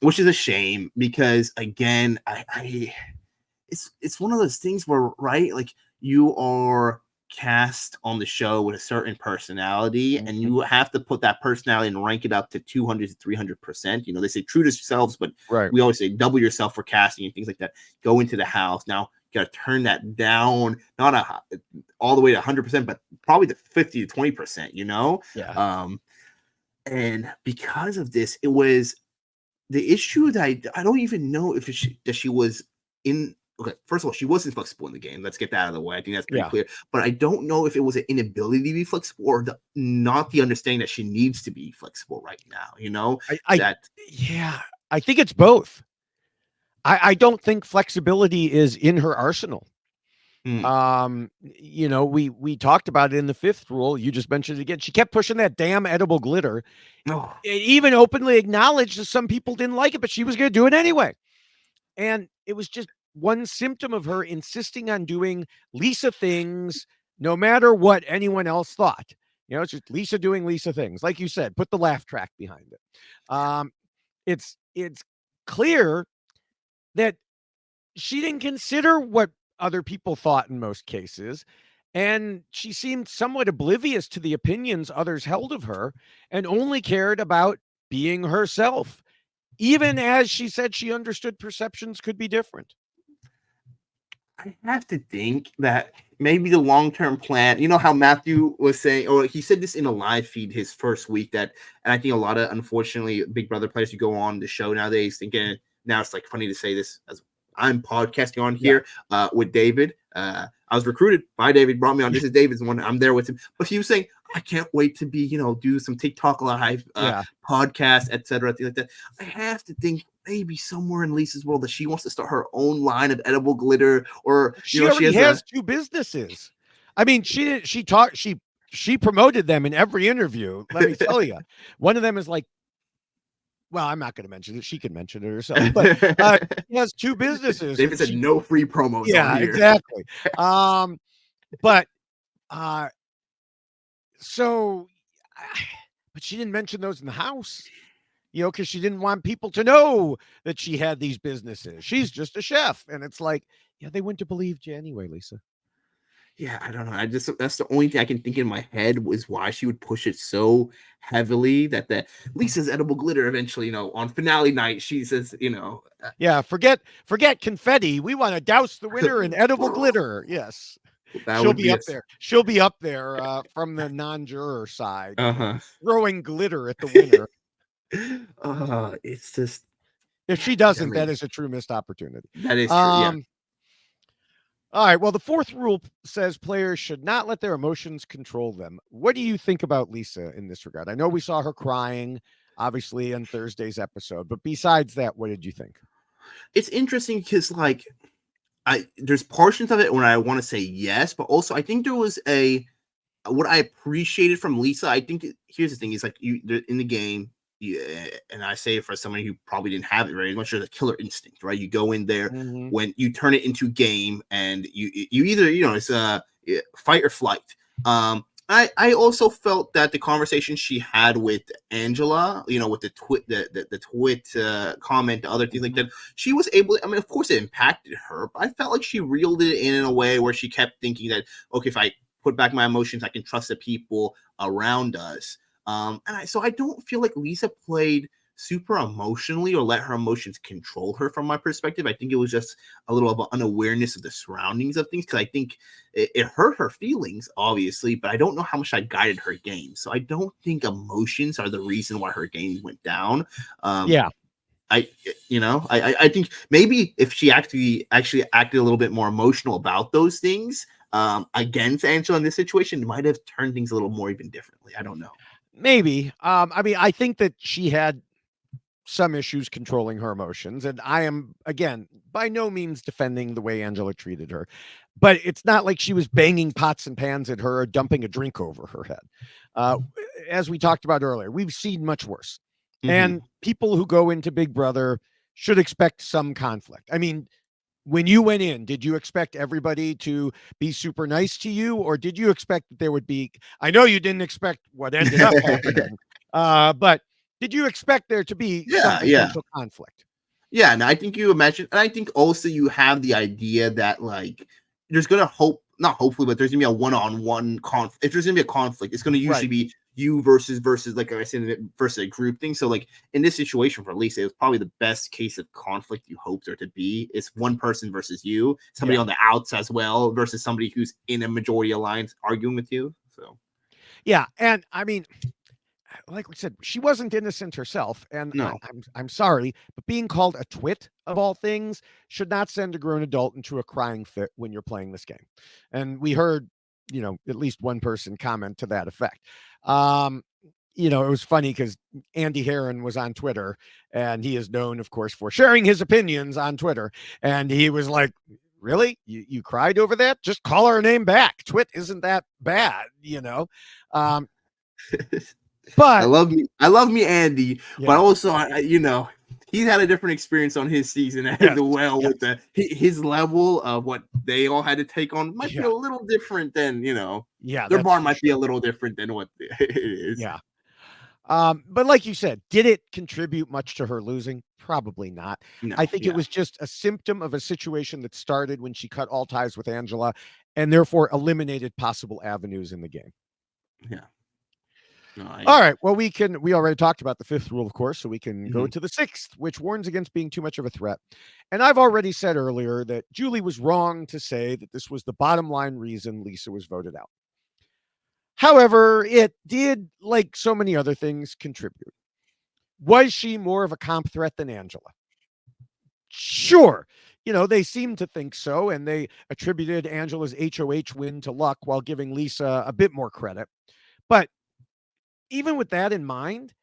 which is a shame because again, it's one of those things where, right, like you are cast on the show with a certain personality, and you have to put that personality and rank it up to 200 to 300%. They say true to yourselves, but we always say double yourself for casting and things like that. Go into the house. Now you got to turn that down, not all the way to 100%, but probably to 50 to 20%, and because of this, it was the issue that I don't even know if she was in. Okay, first of all, she wasn't flexible in the game. Let's get that out of the way. I think that's pretty clear. But I don't know if it was an inability to be flexible or not the understanding that she needs to be flexible right now. I think it's both. I don't think flexibility is in her arsenal. We talked about it in the fifth rule. You just mentioned it again. She kept pushing that damn edible glitter. It even openly acknowledged that some people didn't like it, but she was going to do it anyway. And it was just one symptom of her insisting on doing Lisa things, no matter what anyone else thought. It's just Lisa doing Lisa things. Like you said, put the laugh track behind it. It's clear that she didn't consider what other people thought in most cases. And she seemed somewhat oblivious to the opinions others held of her and only cared about being herself, even as she said she understood perceptions could be different. I have to think that maybe the long-term plan, how Matthew was saying, or he said this in a live feed his first week, and I think a lot of, unfortunately, Big Brother players who go on the show nowadays, thinking, now it's like funny to say this as I'm podcasting on here with David. I was recruited by David, brought me on. This is David's one. I'm there with him. But he was saying, I can't wait to be, do some TikTok live podcasts, etc. Things like that. I have to think maybe somewhere in Lisa's world that she wants to start her own line of edible glitter, or she already has two businesses. I mean, she promoted them in every interview. Let me tell you, one of them is like, well, I'm not going to mention it. She can mention it herself, but she has two businesses. David said no free promos. Yeah, on here. Exactly. But she didn't mention those in the house, because she didn't want people to know that she had these businesses. She's just a chef. And it's like, they wouldn't have believed you anyway, Lisa. Yeah, I don't know. That's the only thing I can think in my head was why she would push it so heavily that Lisa's edible glitter eventually, on finale night, she says, forget confetti. We want to douse the winner in edible glitter. Yes. She'll be up there. She'll be up there from the non-juror side, throwing glitter at the winner. It's just, if she doesn't, that is a true missed opportunity. That is true. All right. Well, the fourth rule says players should not let their emotions control them. What do you think about Lisa in this regard? I know we saw her crying, obviously, in Thursday's episode, but besides that, what did you think? It's interesting because, there's portions of it when I want to say yes, but also I think there was what I appreciated from Lisa. I think here's the thing: is like in the game. And I say it for somebody who probably didn't have it very much, there's a killer instinct, right? You go in there when you turn it into game, and you either it's a fight or flight. I also felt that the conversation she had with Angela, with the twit comment, the other things like that, she was able. I mean, of course, it impacted her, but I felt like she reeled it in a way where she kept thinking that, okay, if I put back my emotions, I can trust the people around us. So I don't feel like Lisa played super emotionally or let her emotions control her from my perspective. I think it was just a little of an unawareness of the surroundings of things, because I think it hurt her feelings, obviously, but I don't know how much I guided her game. So I don't think emotions are the reason why her game went down. Yeah. I think maybe if she actually acted a little bit more emotional about those things, against Angela in this situation, it might have turned things a little more even differently. I don't know. Maybe. I mean, I think that she had some issues controlling her emotions. And I am, again, by no means defending the way Angela treated her, but it's not like she was banging pots and pans at her or dumping a drink over her head. As we talked about earlier, we've seen much worse. And people who go into Big Brother should expect some conflict. I mean, when you went in, did you expect everybody to be super nice to you, or did you expect that there would be, I know you didn't expect what ended up happening, but did you expect there to be some potential conflict? Yeah, and I think you imagine, and I think also you have the idea that like there's gonna not hopefully, but there's gonna be a one-on-one conflict. If there's gonna be a conflict, it's gonna usually Right. be you versus like I said, versus a group thing. So like in this situation for Lisa, it was probably the best case of conflict you hope there to be. It's one person versus you, somebody Yeah. on the outs as well, versus somebody who's in a majority alliance arguing with you. So Yeah. And I mean, like we said, she wasn't innocent herself, and no. I'm sorry, but being called a twit of all things should not send a grown adult into a crying fit when you're playing this game. And we heard, at least one person comment to that effect. It was funny because Andy Herron was on Twitter, and he is known, of course, for sharing his opinions on Twitter. And he was like, "Really? You cried over that? Just call her name back. Twit isn't that bad." Um, I but love me, Andy, but yeah, also, he's had a different experience on his season as yes, well. yes, With his level of what they all had to take on might be yeah, a little different than yeah, their that's bar for might be a sure. little different than what it is. Yeah. But like you said, did it contribute much to her losing? Probably not. I No, think it yeah, was just a symptom of a situation that started when she cut all ties with Angela and therefore eliminated possible avenues in the game. yeah. No, All right. Well, we already talked about the fifth rule, of course, so we can go mhm. to the sixth, which warns against being too much of a threat. And I've already said earlier that Julie was wrong to say that this was the bottom line reason Lisa was voted out. However, it did, like so many other things, contribute. Was she more of a comp threat than Angela? Sure. They seemed to think so, and they attributed Angela's HOH win to luck while giving Lisa a bit more credit. But even with that in mind,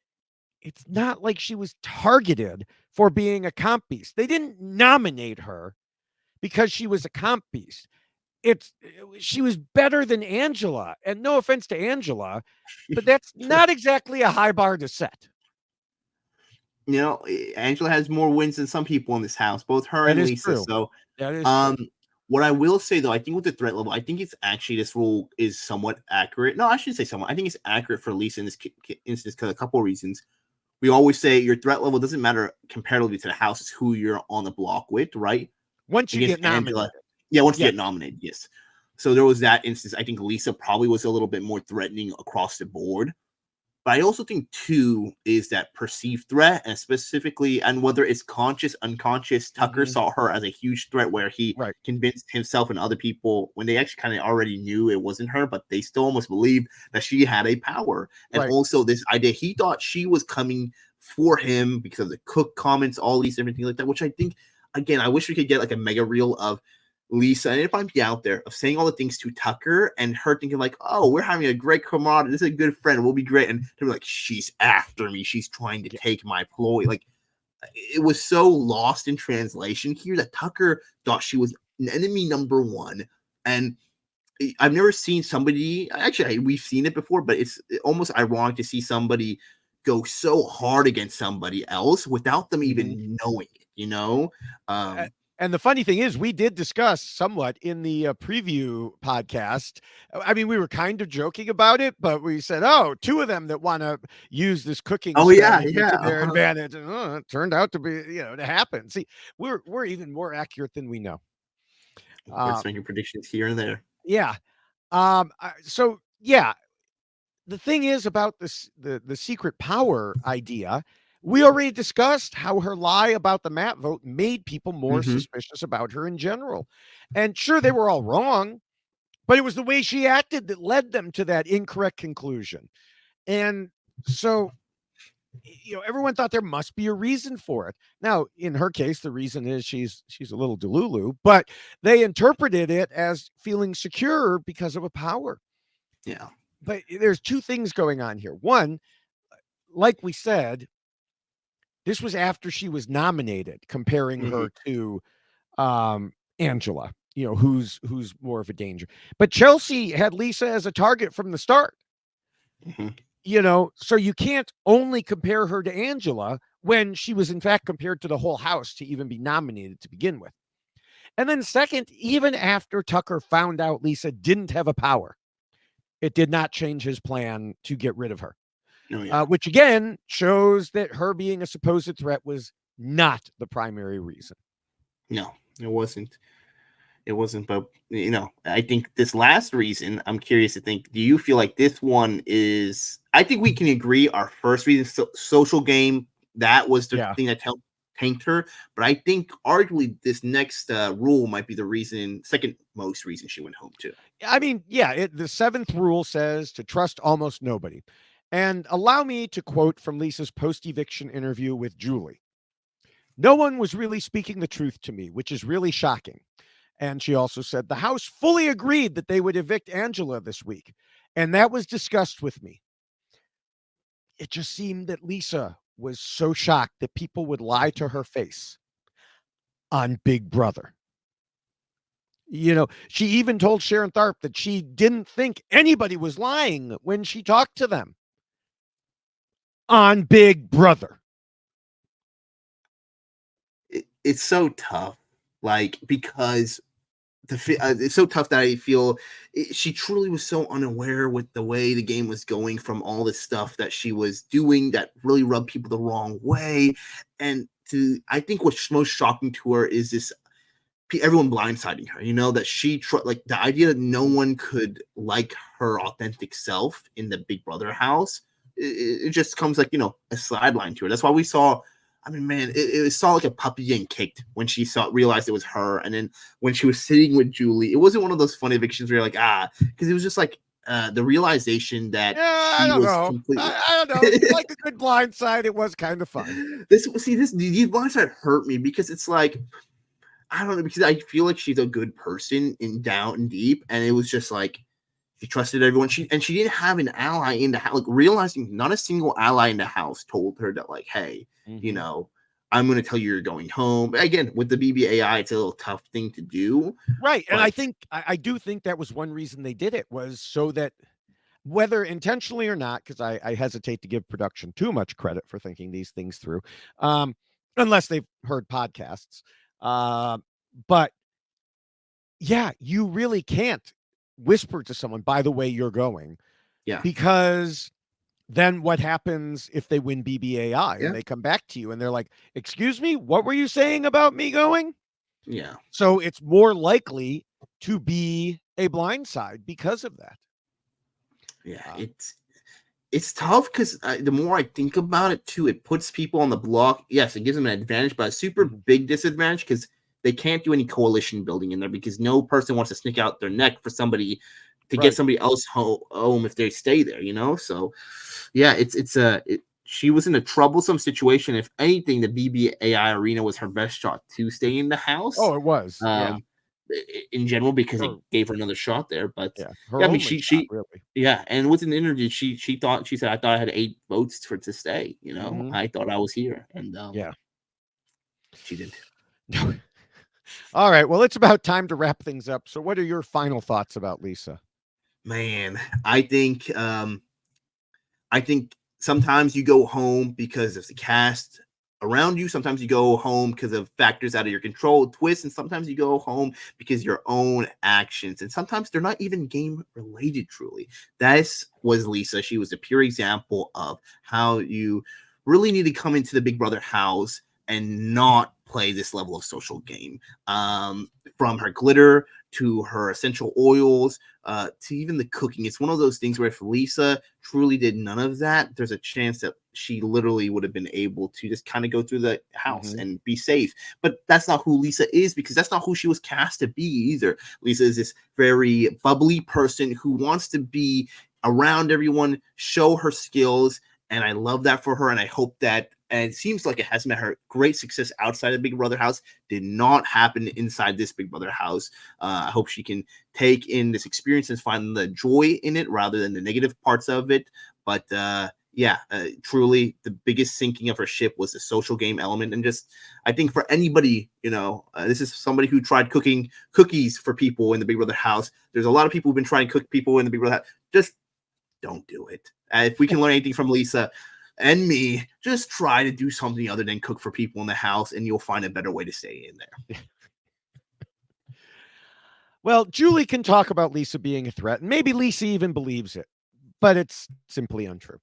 it's not like she was targeted for being a comp beast. They didn't nominate her because she was a comp beast. She was better than Angela. And no offense to Angela, but that's not exactly a high bar to set. Angela has more wins than some people in this house, both her That and is Lisa. true. So, That is true. um, what I will say though, I think with the threat level, I think it's actually this rule is somewhat accurate. No, I shouldn't say somewhat. I think it's accurate for Lisa in this instance because a couple of reasons. We always say your threat level doesn't matter comparatively to the house; it's who you're on the block with, right? Once you Against get Angela, nominated. yeah, once you Yes. get nominated, yes. So there was that instance. I think Lisa probably was a little bit more threatening across the board. But I also think too is that perceived threat, and specifically, and whether it's conscious, unconscious, Tucker Mhm. saw her as a huge threat where he Right. convinced himself and other people when they actually kind of already knew it wasn't her, but they still almost believed that she had a power. And Right. also this idea he thought she was coming for him because of the Cook comments, all these different things like that, which I think again, I wish we could get like a mega reel of Lisa, and it might be out there, of saying all the things to Tucker and her thinking like, "Oh, we're having a great camaraderie. This is a good friend. We'll be great." And they're like, "She's after me. She's trying to Yeah. take my ploy." Like it was so lost in translation here that Tucker thought she was an enemy number one. And I've never seen somebody. Actually, we've seen it before, but it's almost ironic to see somebody go so hard against somebody else without them Mhm. even knowing it. A Um, and the funny thing is we did discuss somewhat in the, preview podcast. I mean, we were kind of joking about it, but we said, "Oh, 2 of them that wanna use this cooking oh yeah, strategy yeah. to their advantage," and, it turned out to be, to happen. See, we're even more accurate than we know. We're Uh, just making predictions here and there. yeah. So, yeah, the thing is about this the secret power idea, We already discussed how her lie about the Matt vote made people more Mm-hmm. suspicious about her in general. And sure, they were all wrong, but it was the way she acted that led them to that incorrect conclusion. And so, everyone thought there must be a reason for it. Now, in her case, the reason is she's a little delulu, but they interpreted it as feeling secure because of a power. Yeah. But there's two things going on here. One, like we said, this was after she was nominated, comparing Mm-hmm. her to Angela, who's more of a danger. But Chelsea had Lisa as a target from the start. Mm-hmm. So you can't only compare her to Angela when she was in fact compared to the whole house to even be nominated to begin with. And then second, even after Tucker found out Lisa didn't have a power, it did not change his plan to get rid of her. Oh, yeah. Which again shows that her being a supposed threat was not the primary reason. No, it wasn't. It wasn't, but I think this last reason, I'm curious to think, do you feel like this one is, I think we can agree our first reason, social game, that was the thing that tanked her, but I think arguably this next rule might be the second most reason she went home too. I mean, the seventh rule says to trust almost nobody. And allow me to quote from Lisa's post-eviction interview with Julie. No one was really speaking the truth to me, which is really shocking. And she also said the house fully agreed that they would evict Angela this week. And that was discussed with me. It just seemed that Lisa was so shocked that people would lie to her face on Big Brother. She even told Sharon Tharp that she didn't think anybody was lying when she talked to them on Big Brother. It's so tough, because it's so tough that I feel she truly was so unaware with the way the game was going from all this stuff that she was doing that really rubbed people the wrong way. And I think what's most shocking to her is this everyone blindsiding her, that she the idea that no one could like her authentic self in the Big Brother house. It just comes a sideline to her. That's why we saw. I mean, man, it saw like a puppy getting kicked when she realized it was her. And then when she was sitting with Julie, it wasn't one of those fun evictions where you're like, because it was just like the realization that I she don't was know. completely. I don't know. It's like a good blindside. It was kind of fun. These blindside hurt me because it's like, I don't know, because I feel like she's a good person down and deep. And it was just like, she trusted everyone. She didn't have an ally in the house. Realizing not a single ally in the house told her that, hey, I'm going to tell you you're going home. But again, with the BBAI, it's a little tough thing to do. Right. And I do think that was one reason they did it, was so that, whether intentionally or not, because I hesitate to give production too much credit for thinking these things through, unless they've heard podcasts. But yeah, you really can't whisper to someone, by the way, you're going. Yeah. Because then what happens if they win BBAI and they come back to you and they're like, excuse me, what were you saying about me going? Yeah. So it's more likely to be a blindside because of that. Yeah, it's tough because the more I think about it too, it puts people on the block. Yes, it gives them an advantage, but a super big disadvantage because they can't do any coalition building in there because no person wants to sneak out their neck for somebody to get somebody else home if they stay there, So, yeah, she was in a troublesome situation. If anything, the BBAI arena was her best shot to stay in the house. Oh, it was. In general, because it gave her another shot there. But I mean, she really. And with an interview, she said, I thought I had 8 votes to stay. I thought I was here, and she didn't. All right, well, it's about time to wrap things up. So what are your final thoughts about Lisa? Man, I think sometimes you go home because of the cast around you. Sometimes you go home because of factors out of your control, twists, and sometimes you go home because your own actions. And sometimes they're not even game related, truly. That was Lisa. She was a pure example of how you really need to come into the Big Brother house and not play this level of social game. From her glitter to her essential oils, to even the cooking. It's one of those things where if Lisa truly did none of that, there's a chance that she literally would have been able to just kind of go through the house and be safe. But that's not who Lisa is, because that's not who she was cast to be either. Lisa is this very bubbly person who wants to be around everyone, show her skills, and I love that for her, and I hope that, and it seems like it has met her great success outside of Big Brother house, did not happen inside this Big Brother house. I hope she can take in this experience and find the joy in it rather than the negative parts of it. But truly the biggest sinking of her ship was the social game element. And just, I think for anybody, this is somebody who tried cooking cookies for people in the Big Brother house. There's a lot of people who've been trying to cook people in the Big Brother house. Just don't do it. If we can learn anything from Lisa and me, just try to do something other than cook for people in the house, and you'll find a better way to stay in there. Well, Julie can talk about Lisa being a threat, and maybe Lisa even believes it, but it's simply untrue.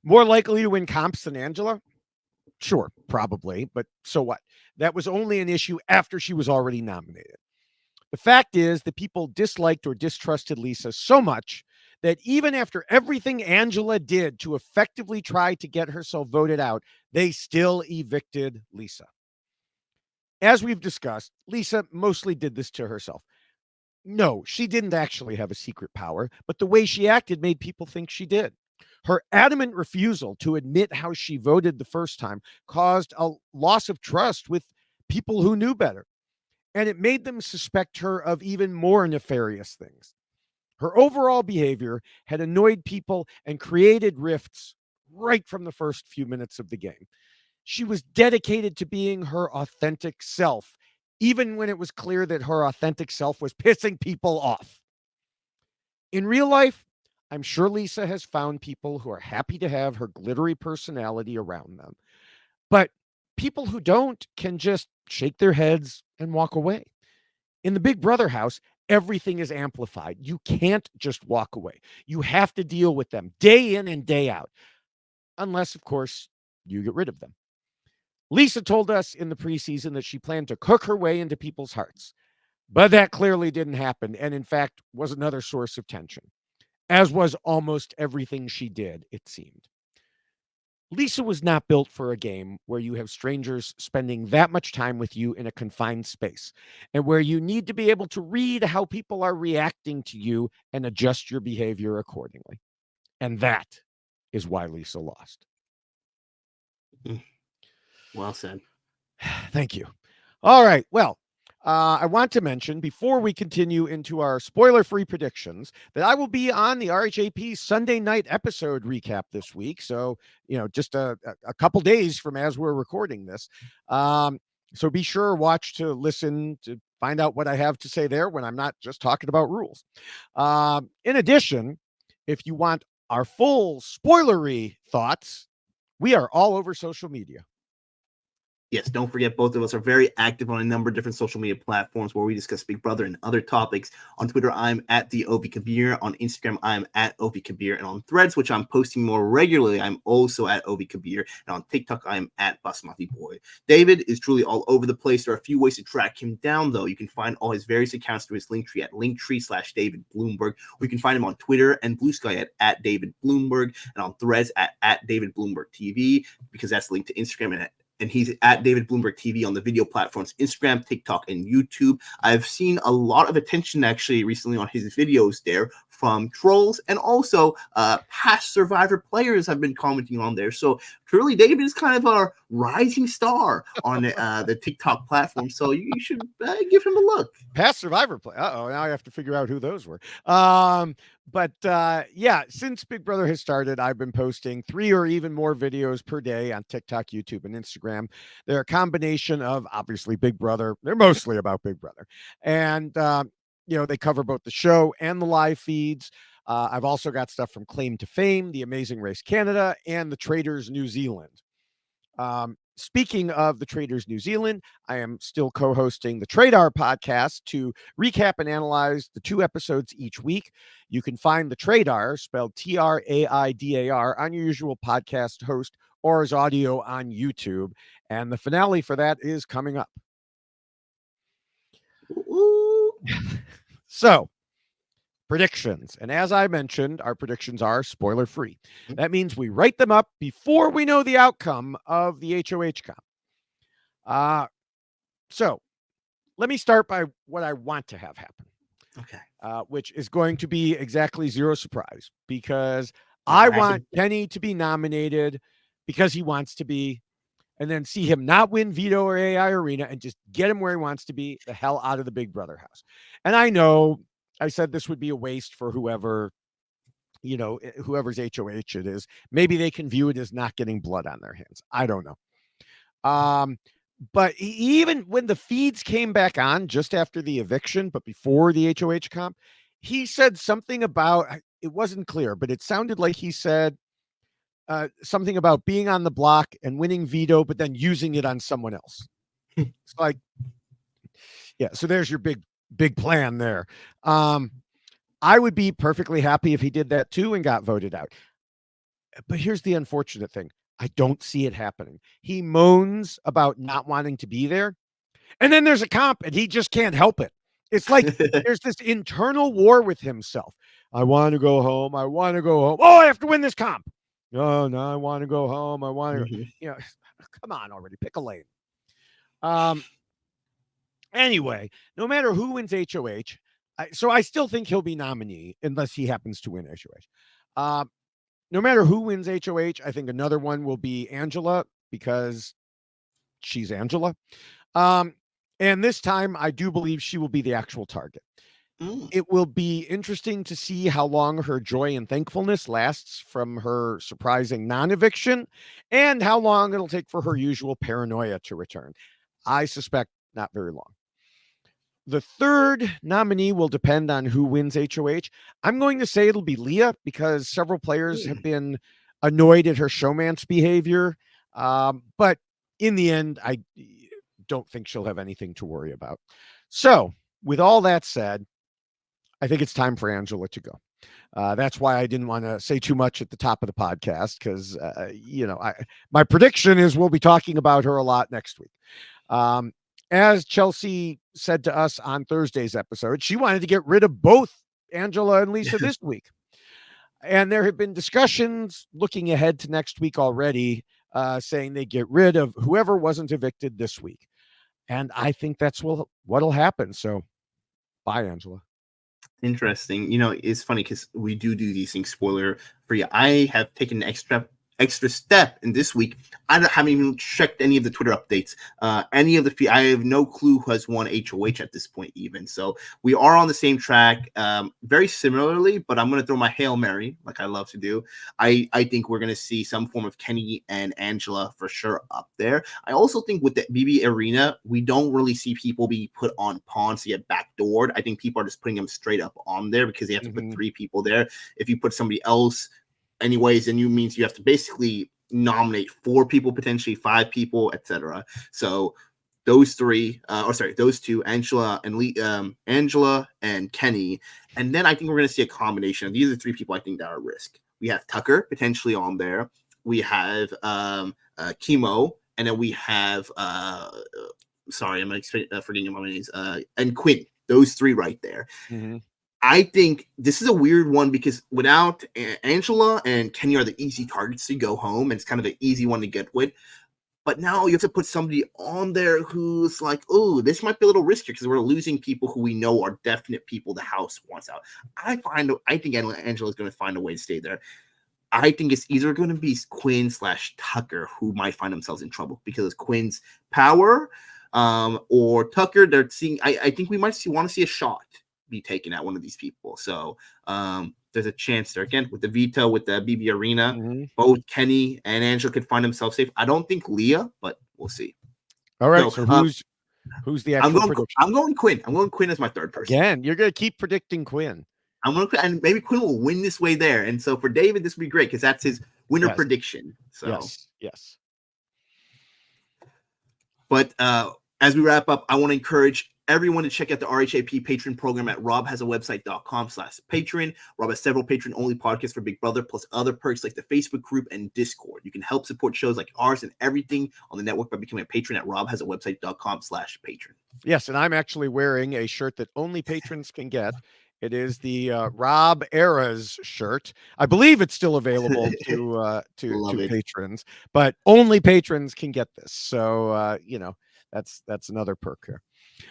More likely to win comps than Angela? Sure, probably, but so what? That was only an issue after she was already nominated. The fact is that people disliked or distrusted Lisa so much that even after everything Angela did to effectively try to get herself voted out, they still evicted Lisa. As we've discussed, Lisa mostly did this to herself. No, she didn't actually have a secret power, but the way she acted made people think she did. Her adamant refusal to admit how she voted the first time caused a loss of trust with people who knew better, and it made them suspect her of even more nefarious things. Her overall behavior had annoyed people and created rifts right from the first few minutes of the game. She was dedicated to being her authentic self, even when it was clear that her authentic self was pissing people off. In real life, I'm sure Lisa has found people who are happy to have her glittery personality around them. But people who don't can just shake their heads and walk away. In the Big Brother house, everything is amplified. You can't just walk away. You have to deal with them day in and day out. Unless, of course, you get rid of them. Lisa told us in the preseason that she planned to cook her way into people's hearts. But that clearly didn't happen, and in fact was another source of tension, as was almost everything she did, it seemed. Lisa was not built for a game where you have strangers spending that much time with you in a confined space, and where you need to be able to read how people are reacting to you and adjust your behavior accordingly. And that is why Lisa lost. Well said. Thank you. All right. Well, I want to mention before we continue into our spoiler-free predictions that I will be on the RHAP Sunday night episode recap this week. So, just a couple days from as we're recording this. So be sure watch to listen to find out what I have to say there when I'm not just talking about rules. In addition, if you want our full spoilery thoughts, we are all over social media. Yes, don't forget, both of us are very active on a number of different social media platforms where we discuss Big Brother and other topics. On Twitter, I'm at the Ovi Kabir. On Instagram, I'm at Ovi Kabir. And on Threads, which I'm posting more regularly, I'm also at Ovi Kabir. And on TikTok, I'm at Basmati Boy. David is truly all over the place. There are a few ways to track him down, though. You can find all his various accounts through his Linktree at Linktree/David Bloomberg. Or you can find him on Twitter and Blue Sky at David Bloomberg. And on Threads at David Bloomberg TV, because that's linked to Instagram, and he's at David Bloomberg TV on the video platforms, Instagram, TikTok, and YouTube. I've seen a lot of attention actually recently on his videos there from trolls, and also past Survivor players have been commenting on there. So truly, David is kind of a rising star on the TikTok platform. So you should give him a look. Past Survivor play. Now I have to figure out who those were. But since Big Brother has started, I've been posting 3 or even more videos per day on TikTok, YouTube, and Instagram. They're a combination of obviously Big Brother. They're mostly about Big Brother. And, they cover both the show and the live feeds. I've also got stuff from Claim to Fame, The Amazing Race Canada, and The Traders New Zealand. Speaking of the Traders New Zealand, I am still co-hosting the Tradar podcast to recap and analyze the 2 episodes each week. You can find the Tradar, spelled TRAIDAR, on your usual podcast host or as audio on YouTube. And the finale for that is coming up. So, predictions. And as I mentioned, our predictions are spoiler free. That means we write them up before we know the outcome of the HOH comp. So let me start by what I want to have happen. Okay. Which is going to be exactly zero surprise, because I want Kenny to be nominated because he wants to be, and then see him not win veto or AI arena and just get him where he wants to be, the hell out of the Big Brother house. And I know I said this would be a waste for whoever's HOH it is. Maybe they can view it as not getting blood on their hands. I don't know. But even when the feeds came back on just after the eviction, but before the HOH comp, he said something about, it wasn't clear, but it sounded like he said something about being on the block and winning veto, but then using it on someone else. It's like, yeah, so there's your big plan there. I would be perfectly happy if he did that too and got voted out. But here's the unfortunate thing. I don't see it happening. He moans about not wanting to be there, and then there's a comp and he just can't help it. It's like there's this internal war with himself. I want to go home. I want to go home. Oh, I have to win this comp. No, I want to go home. I want to, come on already. Pick a lane. Anyway, no matter who wins HOH, so I still think he'll be nominee unless he happens to win HOH. No matter who wins HOH, I think another one will be Angela because she's Angela. And this time, I do believe she will be the actual target. It will be interesting to see how long her joy and thankfulness lasts from her surprising non-eviction and how long it'll take for her usual paranoia to return. I suspect not very long. The third nominee will depend on who wins HOH. I'm going to say it'll be Leah because several players have been annoyed at her showmance behavior. But in the end, I don't think she'll have anything to worry about. So with all that said, I think it's time for Angela to go. That's why I didn't want to say too much at the top of the podcast because, my prediction is we'll be talking about her a lot next week. As Chelsea said to us on Thursday's episode, she wanted to get rid of both Angela and Lisa this week. And there have been discussions looking ahead to next week already, saying they get rid of whoever wasn't evicted this week. And I think that's what'll happen. So bye, Angela. Interesting. It's funny because we do these things spoiler free. I have taken an extra step in this week. I haven't even checked any of the Twitter updates. I have no clue who has won HOH at this point even. So we are on the same track, very similarly, but I'm going to throw my Hail Mary like I love to do. I think we're going to see some form of Kenny and Angela for sure up there. I also think with the BB arena, we don't really see people be put on pawns to get backdoored. I think people are just putting them straight up on there because they have to put 3 people there. If you put somebody else anyways, and means you have to basically nominate 4 people, potentially 5 people, etc. So those 2, Angela and Kenny, and then I think we're going to see a combination of these are the 3 people I think that are at risk. We have Tucker potentially on there. We have Chemo, and then we have I'm forgetting my names. And Quinn. Those 3 right there. Mm-hmm. I think this is a weird one because without Angela and Kenny are the easy targets to go home, and it's kind of an easy one to get with. But now you have to put somebody on there who's like, oh, this might be a little riskier because we're losing people who we know are definite people the house wants out. I think Angela's going to find a way to stay there. I think it's either going to be Quinn/Tucker who might find themselves in trouble because of Quinn's power, or Tucker. They're seeing. I think we might want to see a shot be taken at one of these people. So there's a chance there again with the veto with the BB arena. Mm-hmm. Both Kenny and Angela could find themselves safe. I don't think Leah, but we'll see. All right. So who's the actual prediction? I'm going Quinn. I'm going Quinn as my third person. Again, you're going to keep predicting Quinn. And maybe Quinn will win this way there. And so for David, this would be great because that's his winner prediction. So yes. But as we wrap up, I want to encourage everyone to check out the RHAP Patreon program at robhasawebsite.com/Patreon. Rob has several Patreon-only podcasts for Big Brother, plus other perks like the Facebook group and Discord. You can help support shows like ours and everything on the network by becoming a patron at robhasawebsite.com/Patreon. Yes, and I'm actually wearing a shirt that only patrons can get. It is the Rob Eras shirt. I believe it's still available to Love it. patrons, but only patrons can get this. So that's another perk here.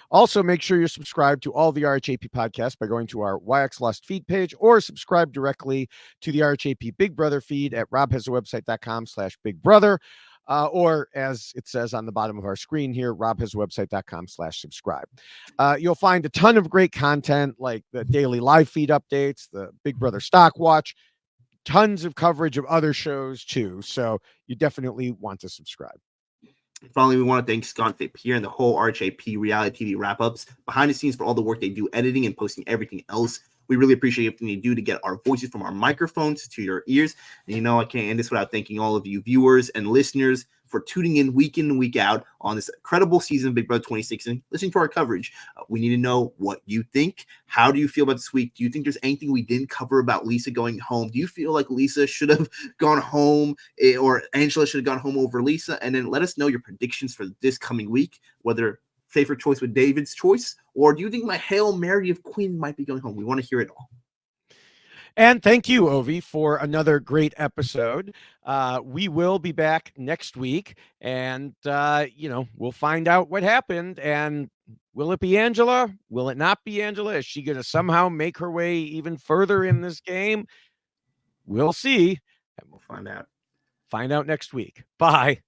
Also, make sure you're subscribed to all the RHAP podcasts by going to our YX Lost feed page or subscribe directly to the RHAP Big Brother feed at robhasawebsite.com/bigbrother. Or as it says on the bottom of our screen here, robhasawebsite.com/subscribe. You'll find a ton of great content like the daily live feed updates, the Big Brother Stock Watch, tons of coverage of other shows too. So you definitely want to subscribe. Finally, we want to thank Scott Pierre and the whole RHAP reality TV wrap-ups behind the scenes for all the work they do editing and posting everything else. We really appreciate everything they do to get our voices from our microphones to your ears. And I can't end this without thanking all of you viewers and listeners for tuning in and week out on this incredible season of Big Brother 26 and listening to our coverage. We need to know what you think. How do you feel about this week? Do you think there's anything we didn't cover about Lisa going home? Do you feel like Lisa should have gone home or Angela should have gone home over Lisa? And then let us know your predictions for this coming week, whether safer choice with David's choice, or do you think my Hail Mary of Queen might be going home? We want to hear it all. And thank you, Ovi, for another great episode. We will be back next week, and we'll find out what happened. And will it be Angela? Will it not be Angela? Is she going to somehow make her way even further in this game? We'll see. And we'll find out. Find out next week. Bye.